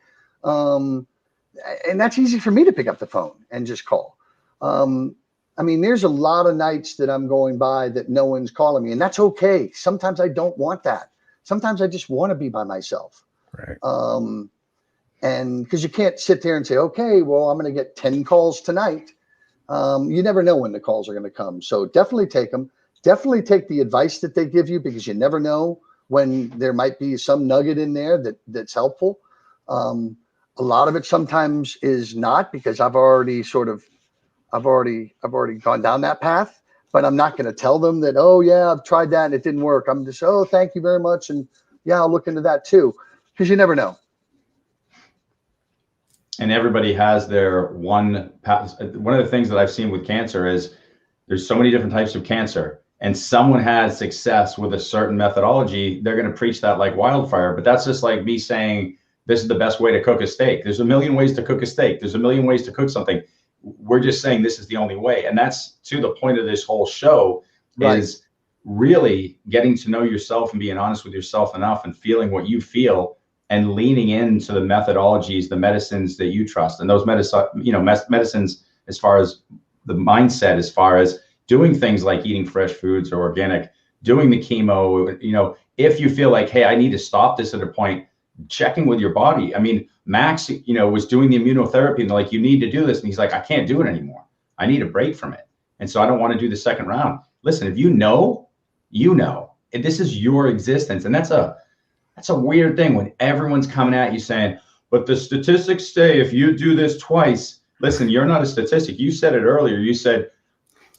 And that's easy for me to pick up the phone and just call. I mean, there's a lot of nights that I'm going by that no one's calling me, and that's okay. Sometimes I don't want that. Sometimes I just want to be by myself.
Right.
And because you can't sit there and say, okay, well, I'm going to get 10 calls tonight. You never know when the calls are going to come. So definitely take them. Definitely take the advice that they give you, because you never know when there might be some nugget in there that's helpful. A lot of it sometimes is not, because I've already gone down that path, but I'm not going to tell them that, oh yeah, I've tried that and it didn't work. I'm just, oh, thank you very much. And yeah, I'll look into that too, because you never know.
And everybody has their one path. One of the things that I've seen with cancer is there's so many different types of cancer, and someone has success with a certain methodology. They're going to preach that like wildfire, but that's just like me saying, this is the best way to cook a steak. There's a million ways to cook a steak. There's a million ways to cook something. We're just saying this is the only way. And that's to the point of this whole show, right, is really getting to know yourself and being honest with yourself enough and feeling what you feel and leaning into the methodologies, the medicines that you trust. And those medicines, as far as the mindset, as far as doing things like eating fresh foods or organic, doing the chemo, if you feel like, hey, I need to stop this at a point, checking with your body. I mean, Max, was doing the immunotherapy, and they're like, you need to do this. And he's like, I can't do it anymore. I need a break from it. And so I don't want to do the second round. Listen, if you know, and this is your existence. And that's a weird thing when everyone's coming at you saying, but the statistics say if you do this twice. Listen, you're not a statistic. You said it earlier. You said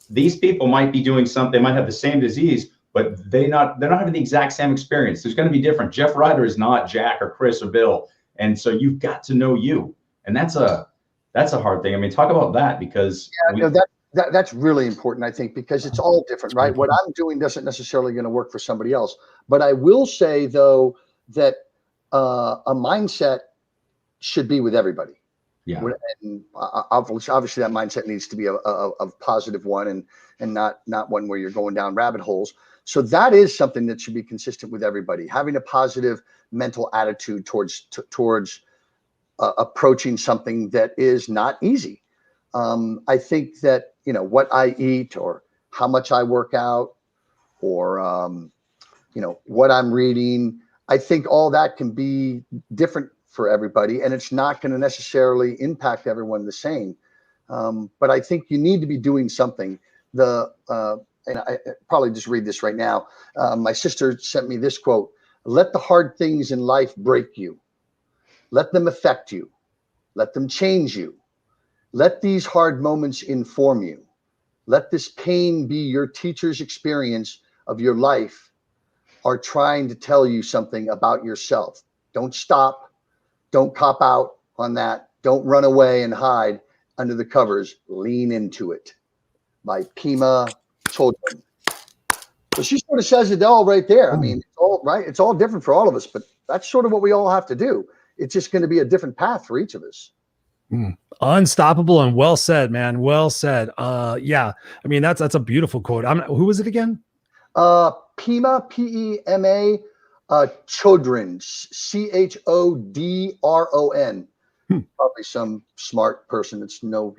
these people might be doing something, they might have the same disease, but they're not having the exact same experience. There's going to be different. Geoff Ryder is not Jack or Chris or Bill. And so you've got to know you. And that's a hard thing. I mean, talk about that, because
that's really important, I think, because it's all different, right? What I'm doing doesn't necessarily going to work for somebody else. But I will say, though, that a mindset should be with everybody.
Yeah.
And obviously that mindset needs to be a positive one and not one where you're going down rabbit holes. So that is something that should be consistent with everybody, having a positive mental attitude towards approaching something that is not easy. I think that, what I eat or how much I work out or, what I'm reading, I think all that can be different for everybody, and it's not going to necessarily impact everyone the same. But I think you need to be doing something. And I probably just read this right now. My sister sent me this quote: "Let the hard things in life break you. Let them affect you. Let them change you. Let these hard moments inform you. Let this pain be your teacher's experience of your life or trying to tell you something about yourself. Don't stop. Don't cop out on that. Don't run away and hide under the covers. Lean into it." By Pima Chodron. So she sort of says it all right there. I mean, it's all right. It's all different for all of us, but that's sort of what we all have to do. It's just going to be a different path for each of us.
Unstoppable and well said, man. Well said. Yeah. I mean, that's a beautiful quote. Who was it again?
Pima, Pema, Chodron, Chodron. Probably some smart person. That's not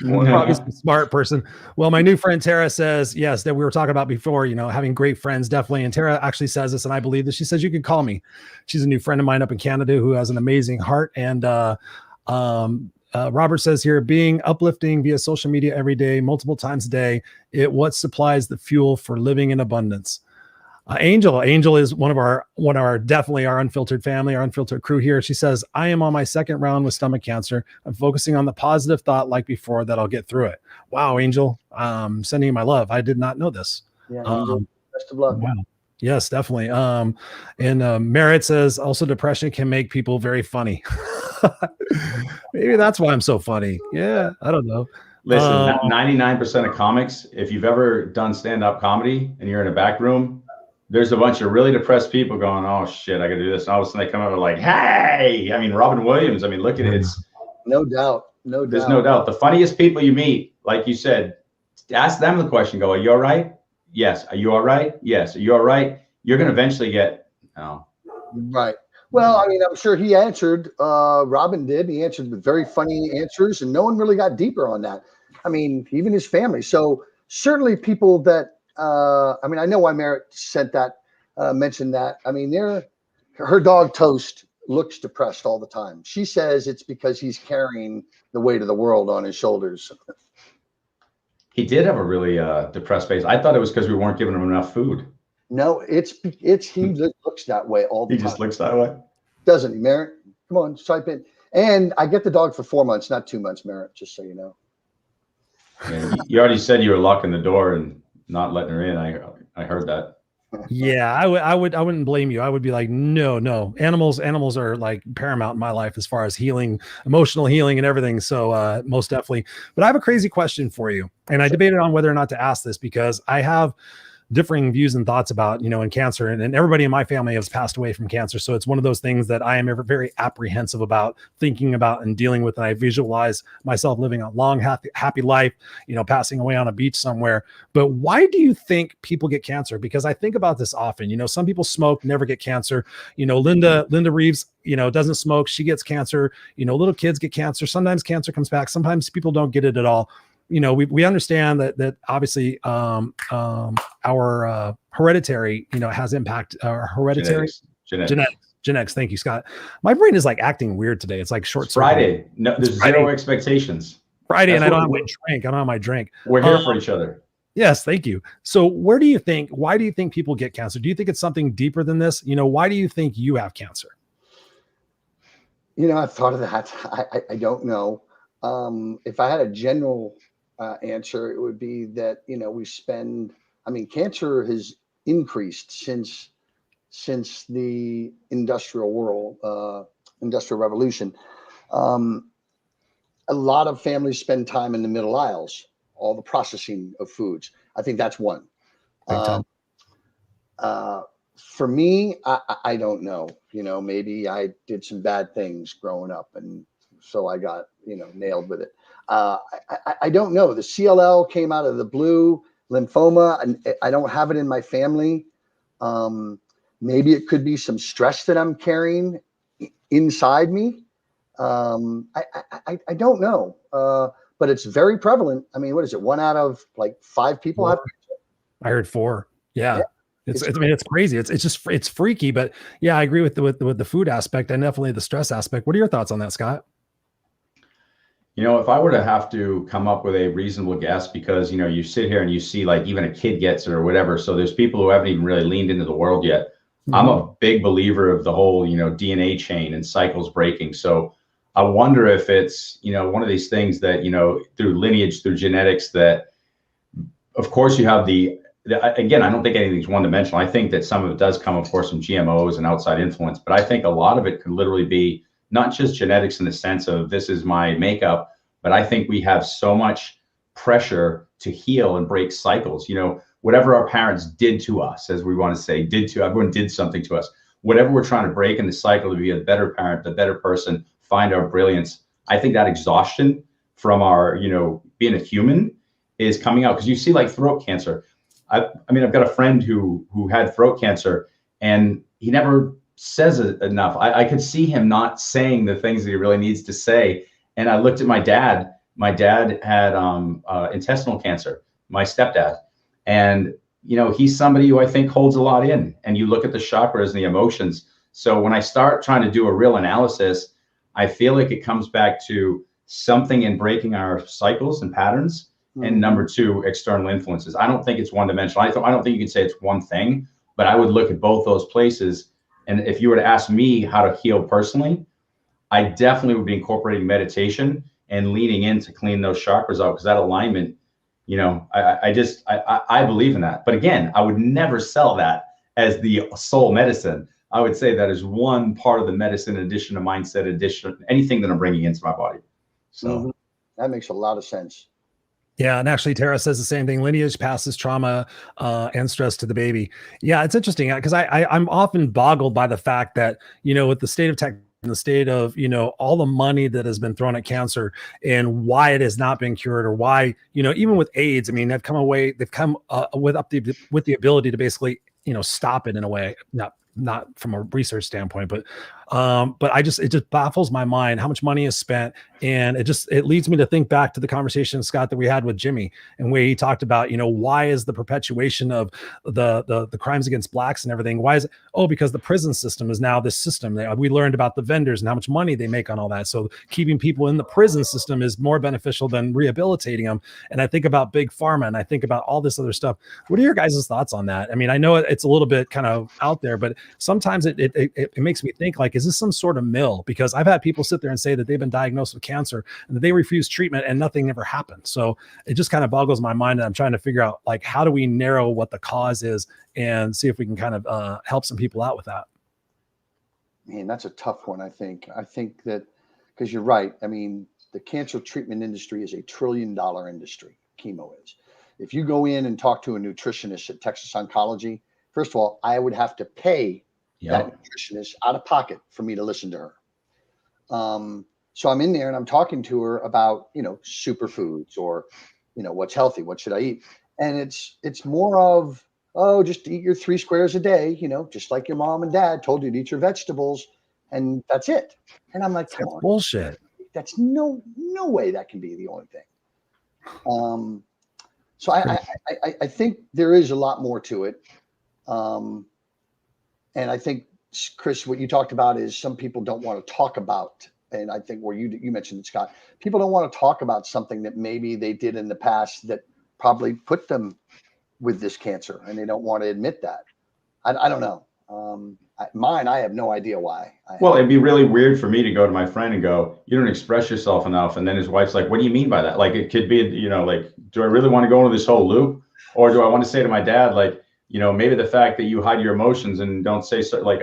probably some smart person. Well, my new friend Tara says, yes, that we were talking about before, having great friends, definitely. And Tara actually says this, and I believe this. She says, you can call me. She's a new friend of mine up in Canada who has an amazing heart. And Robert says here, being uplifting via social media every day, multiple times a day, what supplies the fuel for living in abundance. Angel is one of our definitely our unfiltered family, our unfiltered crew here. She says, I am on my second round with stomach cancer. I'm focusing on the positive thought like before that I'll get through it. Wow, Angel, sending you my love. I did not know this.
Yeah, Angel, best of luck.
Wow. Yes, definitely. And Merritt says also depression can make people very funny. Maybe that's why I'm so funny. Yeah, I don't know.
Listen, 99% of comics, if you've ever done stand-up comedy and you're in a back room, there's a bunch of really depressed people going, oh shit, I gotta do this. And all of a sudden they come over like, hey, I mean, Robin Williams, I mean, look at it. It's
no doubt.
There's no doubt. The funniest people you meet, like you said, ask them the question, go, are you all right? Yes. Are you all right? Yes. Are you all right? You're going to eventually get,
right. Well, I mean, I'm sure he answered, Robin did. He answered with very funny answers and no one really got deeper on that. I mean, even his family. So certainly people that, I mean, I know why Merritt sent that, mentioned that. I mean, her dog Toast looks depressed all the time. She says it's because he's carrying the weight of the world on his shoulders.
He did have a really depressed face. I thought it was because we weren't giving him enough food.
No, it's he looks that way all the time.
He just looks that way.
Doesn't he, Merritt? Come on, type in. And I get the dog for 4 months, not 2 months, Merritt, just so you know.
Yeah, you already said you were locking the door and not letting her in. I heard that.
Yeah, I wouldn't blame you. I would be like, no. Animals are like paramount in my life as far as healing, emotional healing and everything. So most definitely. But I have a crazy question for you. And I debated on whether or not to ask this because I have differing views and thoughts about, in cancer, and everybody in my family has passed away from cancer. So it's one of those things that I am very apprehensive about thinking about and dealing with. And I visualize myself living a long, happy life, passing away on a beach somewhere. But why do you think people get cancer? Because I think about this often, some people smoke, never get cancer. Linda Reeves, doesn't smoke. She gets cancer. Little kids get cancer. Sometimes cancer comes back. Sometimes people don't get it at all. We understand that obviously our hereditary, has impact. Hereditary genetics. Thank you, Scott. My brain is like acting weird today. It's like short.
Friday. No, there's zero expectations.
Friday, and I don't have my drink. I don't have my drink.
We're here for each other.
Yes, thank you. So why do you think people get cancer? Do you think it's something deeper than this? Why do you think you have cancer?
I've thought of that. I don't know. If I had a general answer, it would be that cancer has increased since the industrial revolution. A lot of families spend time in the middle aisles all the processing of foods. I think that's one. For me, I don't know. Maybe I did some bad things growing up, and so I got nailed with it. I don't know. The CLL came out of the blue. Lymphoma, and I don't have it in my family. Maybe it could be some stress that I'm carrying inside me. I don't know. But it's very prevalent. I mean, what is it? 1 out of like 5 people have.
I heard 4. Yeah. It's crazy. It's freaky, but yeah, I agree with the food aspect and definitely the stress aspect. What are your thoughts on that, Scott?
If I were to have to come up with a reasonable guess, because, you sit here and you see like even a kid gets it or whatever. So there's people who haven't even really leaned into the world yet. Mm-hmm. I'm a big believer of the whole, DNA chain and cycles breaking. So I wonder if it's, one of these things that, through lineage, through genetics, that of course you have again, I don't think anything's one-dimensional. I think that some of it does come, of course, from GMOs and outside influence, but I think a lot of it could literally be not just genetics in the sense of this is my makeup, but I think we have so much pressure to heal and break cycles. Whatever our parents did to us, as we want to say, everyone did something to us. Whatever we're trying to break in the cycle to be a better parent, a better person, find our brilliance. I think that exhaustion from our, being a human is coming out, because you see like throat cancer. I've got a friend who had throat cancer, and he never says it enough. I could see him not saying the things that he really needs to say. And I looked at my dad. My dad had intestinal cancer, my stepdad. And, he's somebody who I think holds a lot in. And you look at the chakras and the emotions. So when I start trying to do a real analysis, I feel like it comes back to something in breaking our cycles and patterns. Mm-hmm. And number 2, external influences. I don't think it's one-dimensional. I don't think you can say it's one thing, but I would look at both those places. And if you were to ask me how to heal personally, I definitely would be incorporating meditation and leaning in to clean those chakras out, because that alignment, I believe in that. But again, I would never sell that as the sole medicine. I would say that is one part of the medicine, in addition to mindset, anything that I'm bringing into my body. So
that makes a lot of sense.
Yeah, and actually Tara says the same thing. Lineage passes trauma and stress to the baby. Yeah, it's interesting because I'm often boggled by the fact that, with the state of tech and the state of, all the money that has been thrown at cancer and why it has not been cured, or why, even with AIDS, they've come with the ability to basically, stop it in a way, not from a research standpoint, but it just baffles my mind how much money is spent. And it leads me to think back to the conversation, Scott, that we had with Jimmy, and where he talked about, why is the perpetuation of the crimes against blacks and everything? Why is it? Oh, because the prison system is now this system. We learned about the vendors and how much money they make on all that. So keeping people in the prison system is more beneficial than rehabilitating them. And I think about big pharma, and I think about all this other stuff. What are your guys' thoughts on that? I know it's a little bit kind of out there, but sometimes it makes me think, like, is this some sort of mill? Because I've had people sit there and say that they've been diagnosed with cancer and that they refuse treatment and nothing ever happened. So it just kind of boggles my mind, and I'm trying to figure out, like, how do we narrow what the cause is and see if we can kind of help some people out with that.
Man, that's a tough one. I think that, because you're right. The cancer treatment industry is a $1 trillion industry. Chemo is. If you go in and talk to a nutritionist at Texas Oncology, first of all, I would have to pay that nutritionist out of pocket for me to listen to her. So I'm in there and I'm talking to her about, superfoods, or, what's healthy, what should I eat? And it's more of, just eat your 3 squares a day, just like your mom and dad told you to eat your vegetables, and that's it. And I'm like, come on,
bullshit.
That's no way that can be the only thing. So I think there is a lot more to it. And I think, Chris, what you talked about is some people don't want to talk about, and I think where you mentioned it, Scott, people don't want to talk about something that maybe they did in the past that probably put them with this cancer, and they don't want to admit that. I don't know. I have no idea why.
Well, it'd be really weird for me to go to my friend and go, you don't express yourself enough. And then his wife's like, what do you mean by that? Like, it could be, like, do I really want to go into this whole loop? Or do I want to say to my dad, like, maybe the fact that you hide your emotions and don't say so, like,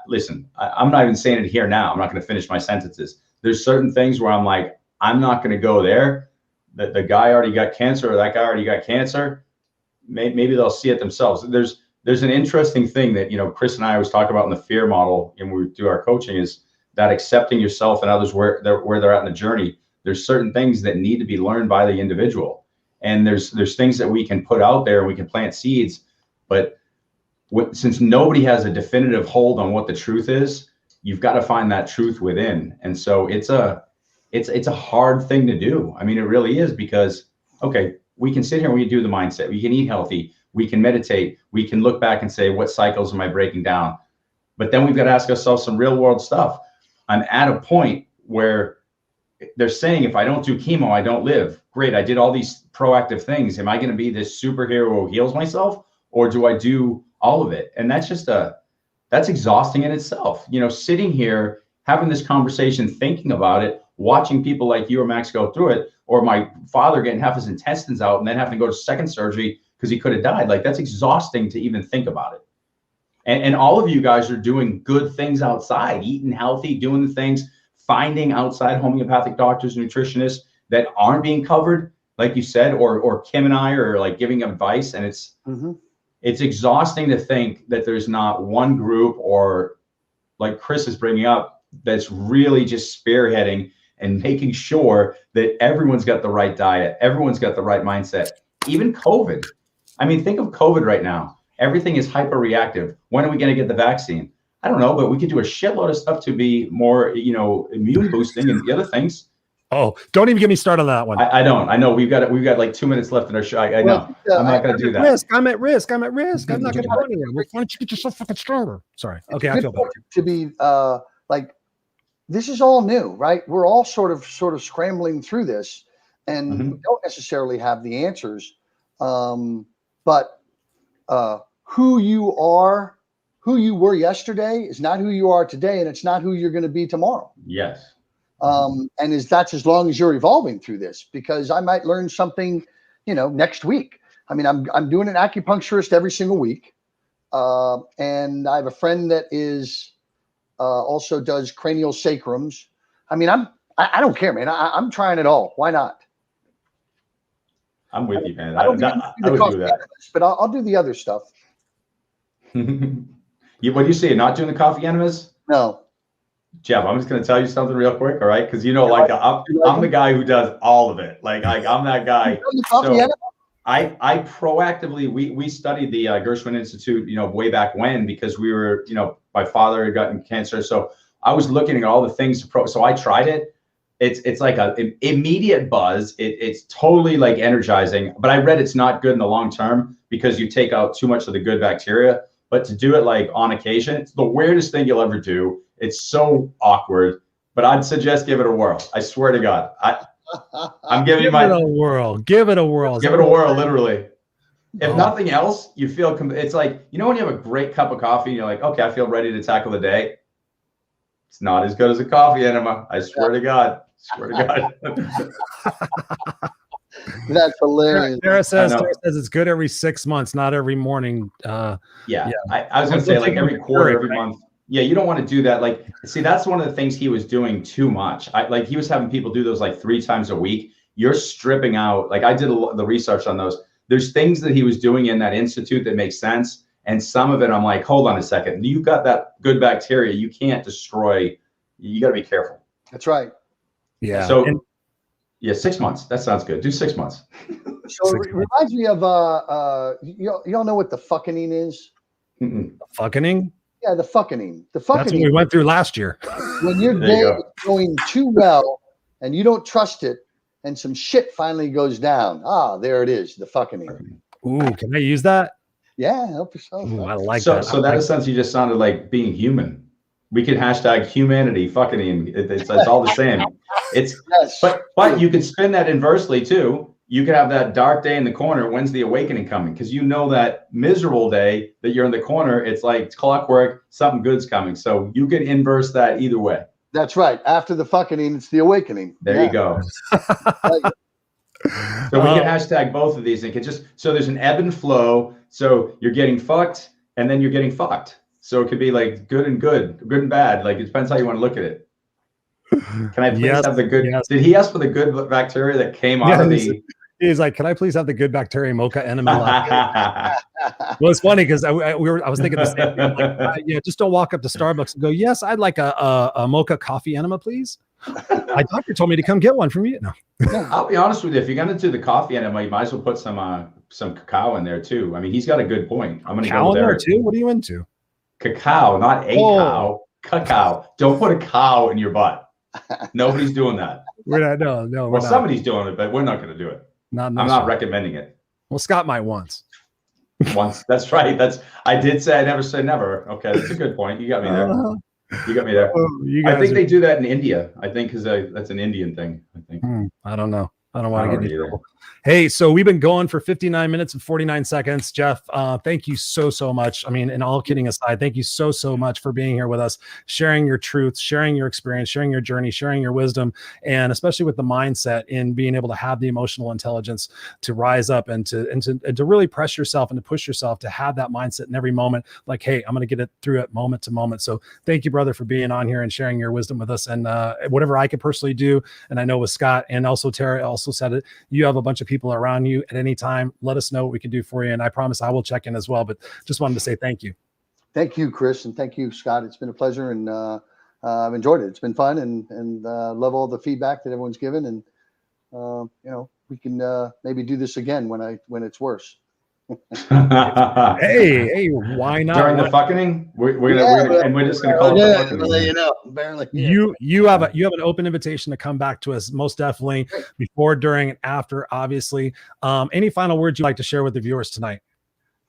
listen, I'm not even saying it here now. I'm not going to finish my sentences. There's certain things where I'm like, I'm not going to go there, the guy already got cancer or that guy already got cancer, maybe they'll see it themselves. There's an interesting thing that, Chris and I always talk about in the fear model and we do our coaching, is that accepting yourself and others where they're at in the journey. There's certain things that need to be learned by the individual. And there's things that we can put out there and we can plant seeds, but since nobody has a definitive hold on what the truth is, you've got to find that truth within. And so it's a hard thing to do. I mean, it really is, because, okay, we can sit here and we can do the mindset, we can eat healthy, we can meditate, we can look back and say, what cycles am I breaking down? But then we've got to ask ourselves some real world stuff. I'm at a point where they're saying, if I don't do chemo, I don't live. Great, I did all these proactive things. Am I going to be this superhero who heals myself, or do I do all of it? And that's that's exhausting in itself. Sitting here, having this conversation, thinking about it, watching people like you or Max go through it, or my father getting half his intestines out and then having to go to second surgery because he could have died. Like, that's exhausting to even think about it. And all of you guys are doing good things outside, eating healthy, doing the things, finding outside homeopathic doctors, nutritionists that aren't being covered, like you said, or Kim and I are like giving advice. And it's exhausting to think that there's not one group, or like Chris is bringing up, that's really just spearheading and making sure that everyone's got the right diet, everyone's got the right mindset. Even COVID. I mean, think of COVID right now. Everything is hyper-reactive. When are we going to get the vaccine? I don't know, but we could do a shitload of stuff to be more, immune boosting and the other things.
Oh, don't even get me started on that one.
I don't. I know we've got like 2 minutes left in our show. I know. I'm not going to do that.
I'm at risk. I'm not going to go anywhere. Why don't you get yourself fucking stronger? Sorry. Okay, I feel better.
To be like, this is all new, right? We're all sort of scrambling through this, and we don't necessarily have the answers. But who you were yesterday is not who you are today, and it's not who you're going to be tomorrow.
Yes.
And that's as long as you're evolving through this, because I might learn something, next week. I mean, I'm doing an acupuncturist every single week. And I have a friend that is also does cranial sacrums. I mean, I don't care, man. I'm trying it all. Why not?
I'm with you, man.
I
would do that.
But I'll do the other stuff.
What do you say? Not doing the coffee enemas?
No.
Geoff, I'm just going to tell you something real quick, all right? Because I'm the guy who does all of it. Like I'm that guy. So I proactively, we studied the Gershwin Institute, way back when, because we were, my father had gotten cancer. So I was looking at all the things so I tried it. It's like an immediate buzz. It's totally like energizing, but I read it's not good in the long term because you take out too much of the good bacteria. But to do it like on occasion, it's the weirdest thing you'll ever do. It's so awkward, but I'd suggest give it a whirl. I swear to God, I'm giving you my
give it a whirl. Give it a whirl.
Give it a whirl, literally. If nothing else, you feel it's like, when you have a great cup of coffee, and you're like, okay, I feel ready to tackle the day. It's not as good as a coffee enema. I swear to God. Swear to God.
That's hilarious.
Sarah says it's good every 6 months, not every morning.
I was going to say like every quarter, every month. Yeah, you don't want to do that. Like, see, that's one of the things he was doing too much. Like he was having people do those like 3 times a week. You're stripping out. Like I did the research on those. There's things that he was doing in that institute that make sense. And some of it, I'm like, hold on a second. You've got that good bacteria. You can't destroy. You got to be careful.
That's right.
Yeah.
So, 6 months. That sounds good. Do 6 months.
So it reminds me of y'all know what the fucking is?
Fucking?
Yeah, the fucking. The fucking.
That's what we went through last year.
When your day is going too well and you don't trust it, and some shit finally goes down. There it is. The fucking.
Ooh, can I use that?
Yeah, help yourself.
Ooh, I like
that.
So
that essentially just sounded like being human. We could hashtag humanity, fucking. It's all the same. But you could spin that inversely too. You could have that dark day in the corner. When's the awakening coming? Because that miserable day that you're in the corner, it's like clockwork, something good's coming. So you could inverse that either way.
That's right. After the fucking, it's the awakening.
There you go. So we can hashtag both of these. And so there's an ebb and flow. So you're getting fucked and then you're getting fucked. So it could be like good and bad. Like it depends how you want to look at it. Can I please have the good? Yes. Did he ask for the good bacteria that came out of the?
He's like, can I please have the good bacteria mocha enemy latte? Well, it's funny because I was thinking the same thing. Like, just don't walk up to Starbucks and go, yes, I'd like a mocha coffee enema, please. My doctor told me to come get one from you. No.
I'll be honest with you. If you're going to do the coffee enema, you might as well put some cacao in there too. I mean, he's got a good point. I'm going to go there
too. What are you into?
Cacao, not a cow. Cacao. Don't put a cow in your butt. Nobody's doing that.
We're not. No.
Well, somebody's doing it, but we're not going to do it. I'm not recommending it.
Well, Scott might once.
That's right. I did say I never say never. Okay, that's a good point. You got me there. You got me there. I think they do that in India. I think because that's an Indian thing. I think.
I don't know. I don't want to get in trouble. Hey, so we've been going for 59 minutes and 49 seconds. Geoff, thank you so much. I mean, and all kidding aside, thank you so much for being here with us, sharing your truths, sharing your experience, sharing your journey, sharing your wisdom, and especially with the mindset in being able to have the emotional intelligence to rise up and to really press yourself and to push yourself to have that mindset in every moment. Like, hey, I'm going to get it through it moment to moment. So thank you, brother, for being on here and sharing your wisdom with us. And whatever I could personally do, and I know with Scott and also Tara also said it, you have a bunch of people around you at any time. Let us know what we can do for you. And I promise I will check in as well, but just wanted to say thank you.
Thank you, Chris. And thank you, Scott. It's been a pleasure. And I've enjoyed it. It's been fun and love all the feedback that everyone's given. And, we can maybe do this again when it's worse.
hey, why not?
During the fucking, we're just gonna call it the fucking.
Barely.
You have an open invitation to come back to us, most definitely, before, during, and after, obviously. Any final words you'd like to share with the viewers tonight?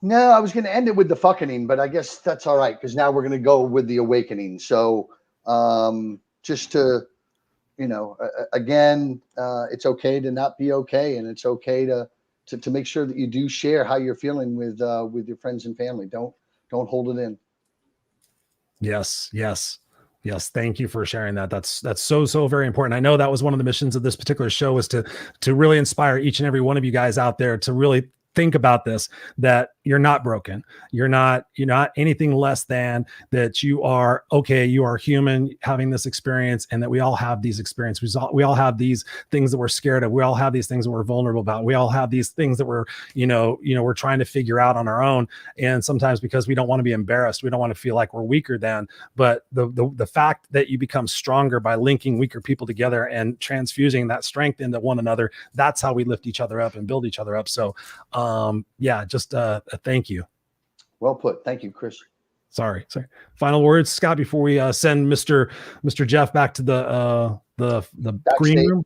No, I was going to end it with the fucking, but I guess that's all right because now we're going to go with the awakening. So, just to, again, it's okay to not be okay, and it's okay to make sure that you do share how you're feeling with your friends and family. Don't hold it in. Yes.
Thank you for sharing that. That's so very important. I know that was one of the missions of this particular show, was to really inspire each and every one of you guys out there to really think about this, that you're not broken. You're not anything less than that. You are okay. You are human having this experience, and that we all have these experiences. We all have these things that we're scared of. We all have these things that we're vulnerable about. We all have these things that we're, we're trying to figure out on our own. And sometimes because we don't want to be embarrassed, we don't want to feel like we're weaker than, but the fact that you become stronger by linking weaker people together and transfusing that strength into one another, that's how we lift each other up and build each other up. So, thank you.
Well put. Thank you, Chris.
Sorry. Final words, Scott, before we send Mr. Geoff back to the green room.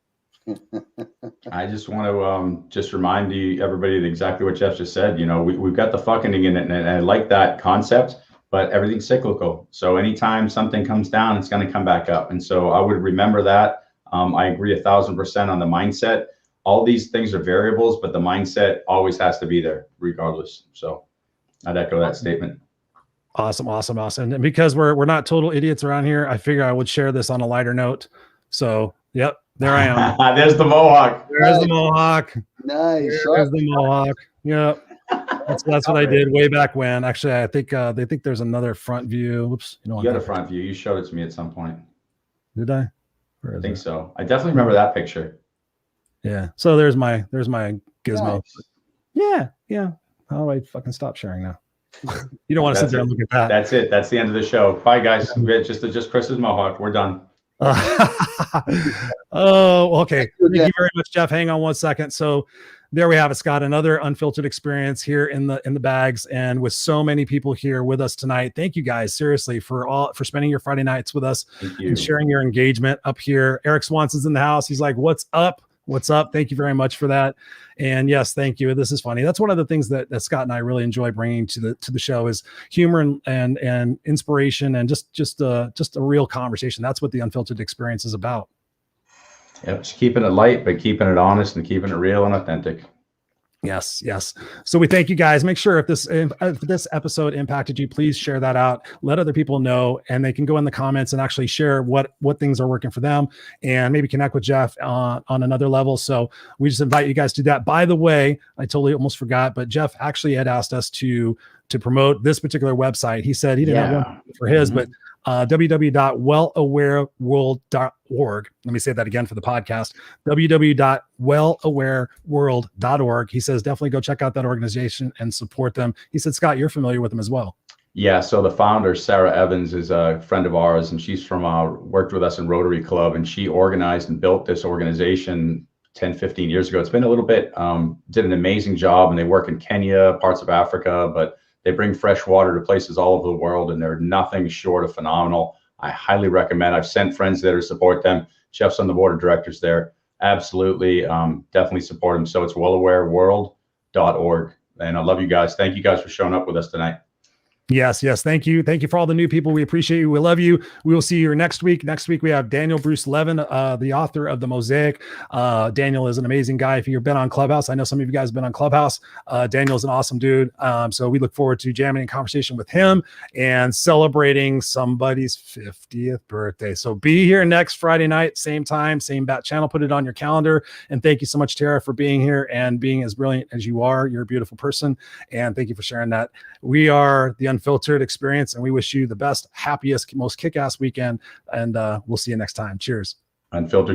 I just want to just remind everybody exactly what Geoff just said. We've got the fucking in it, and I like that concept, but everything's cyclical. So anytime something comes down, it's going to come back up. And so I would remember that. I agree 1,000% on the mindset. All these things are variables, but the mindset always has to be there regardless. So I'd echo that statement.
Awesome. And because we're not total idiots around here, I figure I would share this on a lighter note. So, yep, there I am.
There's the Mohawk.
There's the Mohawk.
Nice.
There's the Mohawk. Yep. That's what I did way back when. Actually, I think they think there's another front view. Oops.
You got a front view. You showed it to me at some point.
Did I?
I think so. I definitely remember that picture.
Yeah. So there's my gizmo.
Nice.
Yeah. How do I fucking stop sharing now? You don't want to sit there and look at that.
That's it. That's the end of the show. Bye, guys. Just Chris's Mohawk. We're done.
Oh, okay. Thank you very much, Geoff. Hang on 1 second. So there we have it, Scott. Another unfiltered experience here in the bags, and with so many people here with us tonight. Thank you guys, seriously, for spending your Friday nights with us and sharing your engagement up here. Eric Swanson's in the house. He's like, "What's up? What's up?" Thank you very much for that. And yes, thank you. This is funny. That's one of the things that Scott and I really enjoy bringing to the show is humor and inspiration and just a real conversation. That's what the Unfiltered experience is about.
Yep, just keeping it light, but keeping it honest and keeping it real and authentic.
Yes. So we thank you guys. Make sure if this episode impacted you, please share that out. Let other people know, and they can go in the comments and actually share what things are working for them, and maybe connect with Geoff on another level. So we just invite you guys to do that. By the way, I totally almost forgot, but Geoff actually had asked us to promote this particular website. He said he didn't have one for his, but www.wellawareworld.org. Let me say that again for the podcast, www.wellawareworld.org. He says, definitely go check out that organization and support them. He said, Scott, you're familiar with them as well.
Yeah, so the founder, Sarah Evans, is a friend of ours, and she's from worked with us in Rotary Club, and she organized and built this organization 10, 15 years ago. It's been a little bit, did an amazing job, and they work in Kenya, parts of Africa, but they bring fresh water to places all over the world, and they're nothing short of phenomenal. I highly recommend. I've sent friends there to support them. Geoff's on the board of directors there. Absolutely, definitely support them. So it's wellawareworld.org. And I love you guys. Thank you guys for showing up with us tonight.
Yes. Thank you. Thank you for all the new people. We appreciate you. We love you. We will see you next week. Next week, we have Daniel Bruce Levin, the author of The Mosaic. Daniel is an amazing guy. If you've been on Clubhouse, I know some of you guys have been on Clubhouse. Daniel is an awesome dude. So we look forward to jamming in conversation with him and celebrating somebody's 50th birthday. So be here next Friday night, same time, same bat channel. Put it on your calendar. And thank you so much, Tara, for being here and being as brilliant as you are. You're a beautiful person. And thank you for sharing that. We are the Unfiltered Experience, and we wish you the best, happiest, most kick-ass weekend. And we'll see you next time. Cheers.
Unfiltered.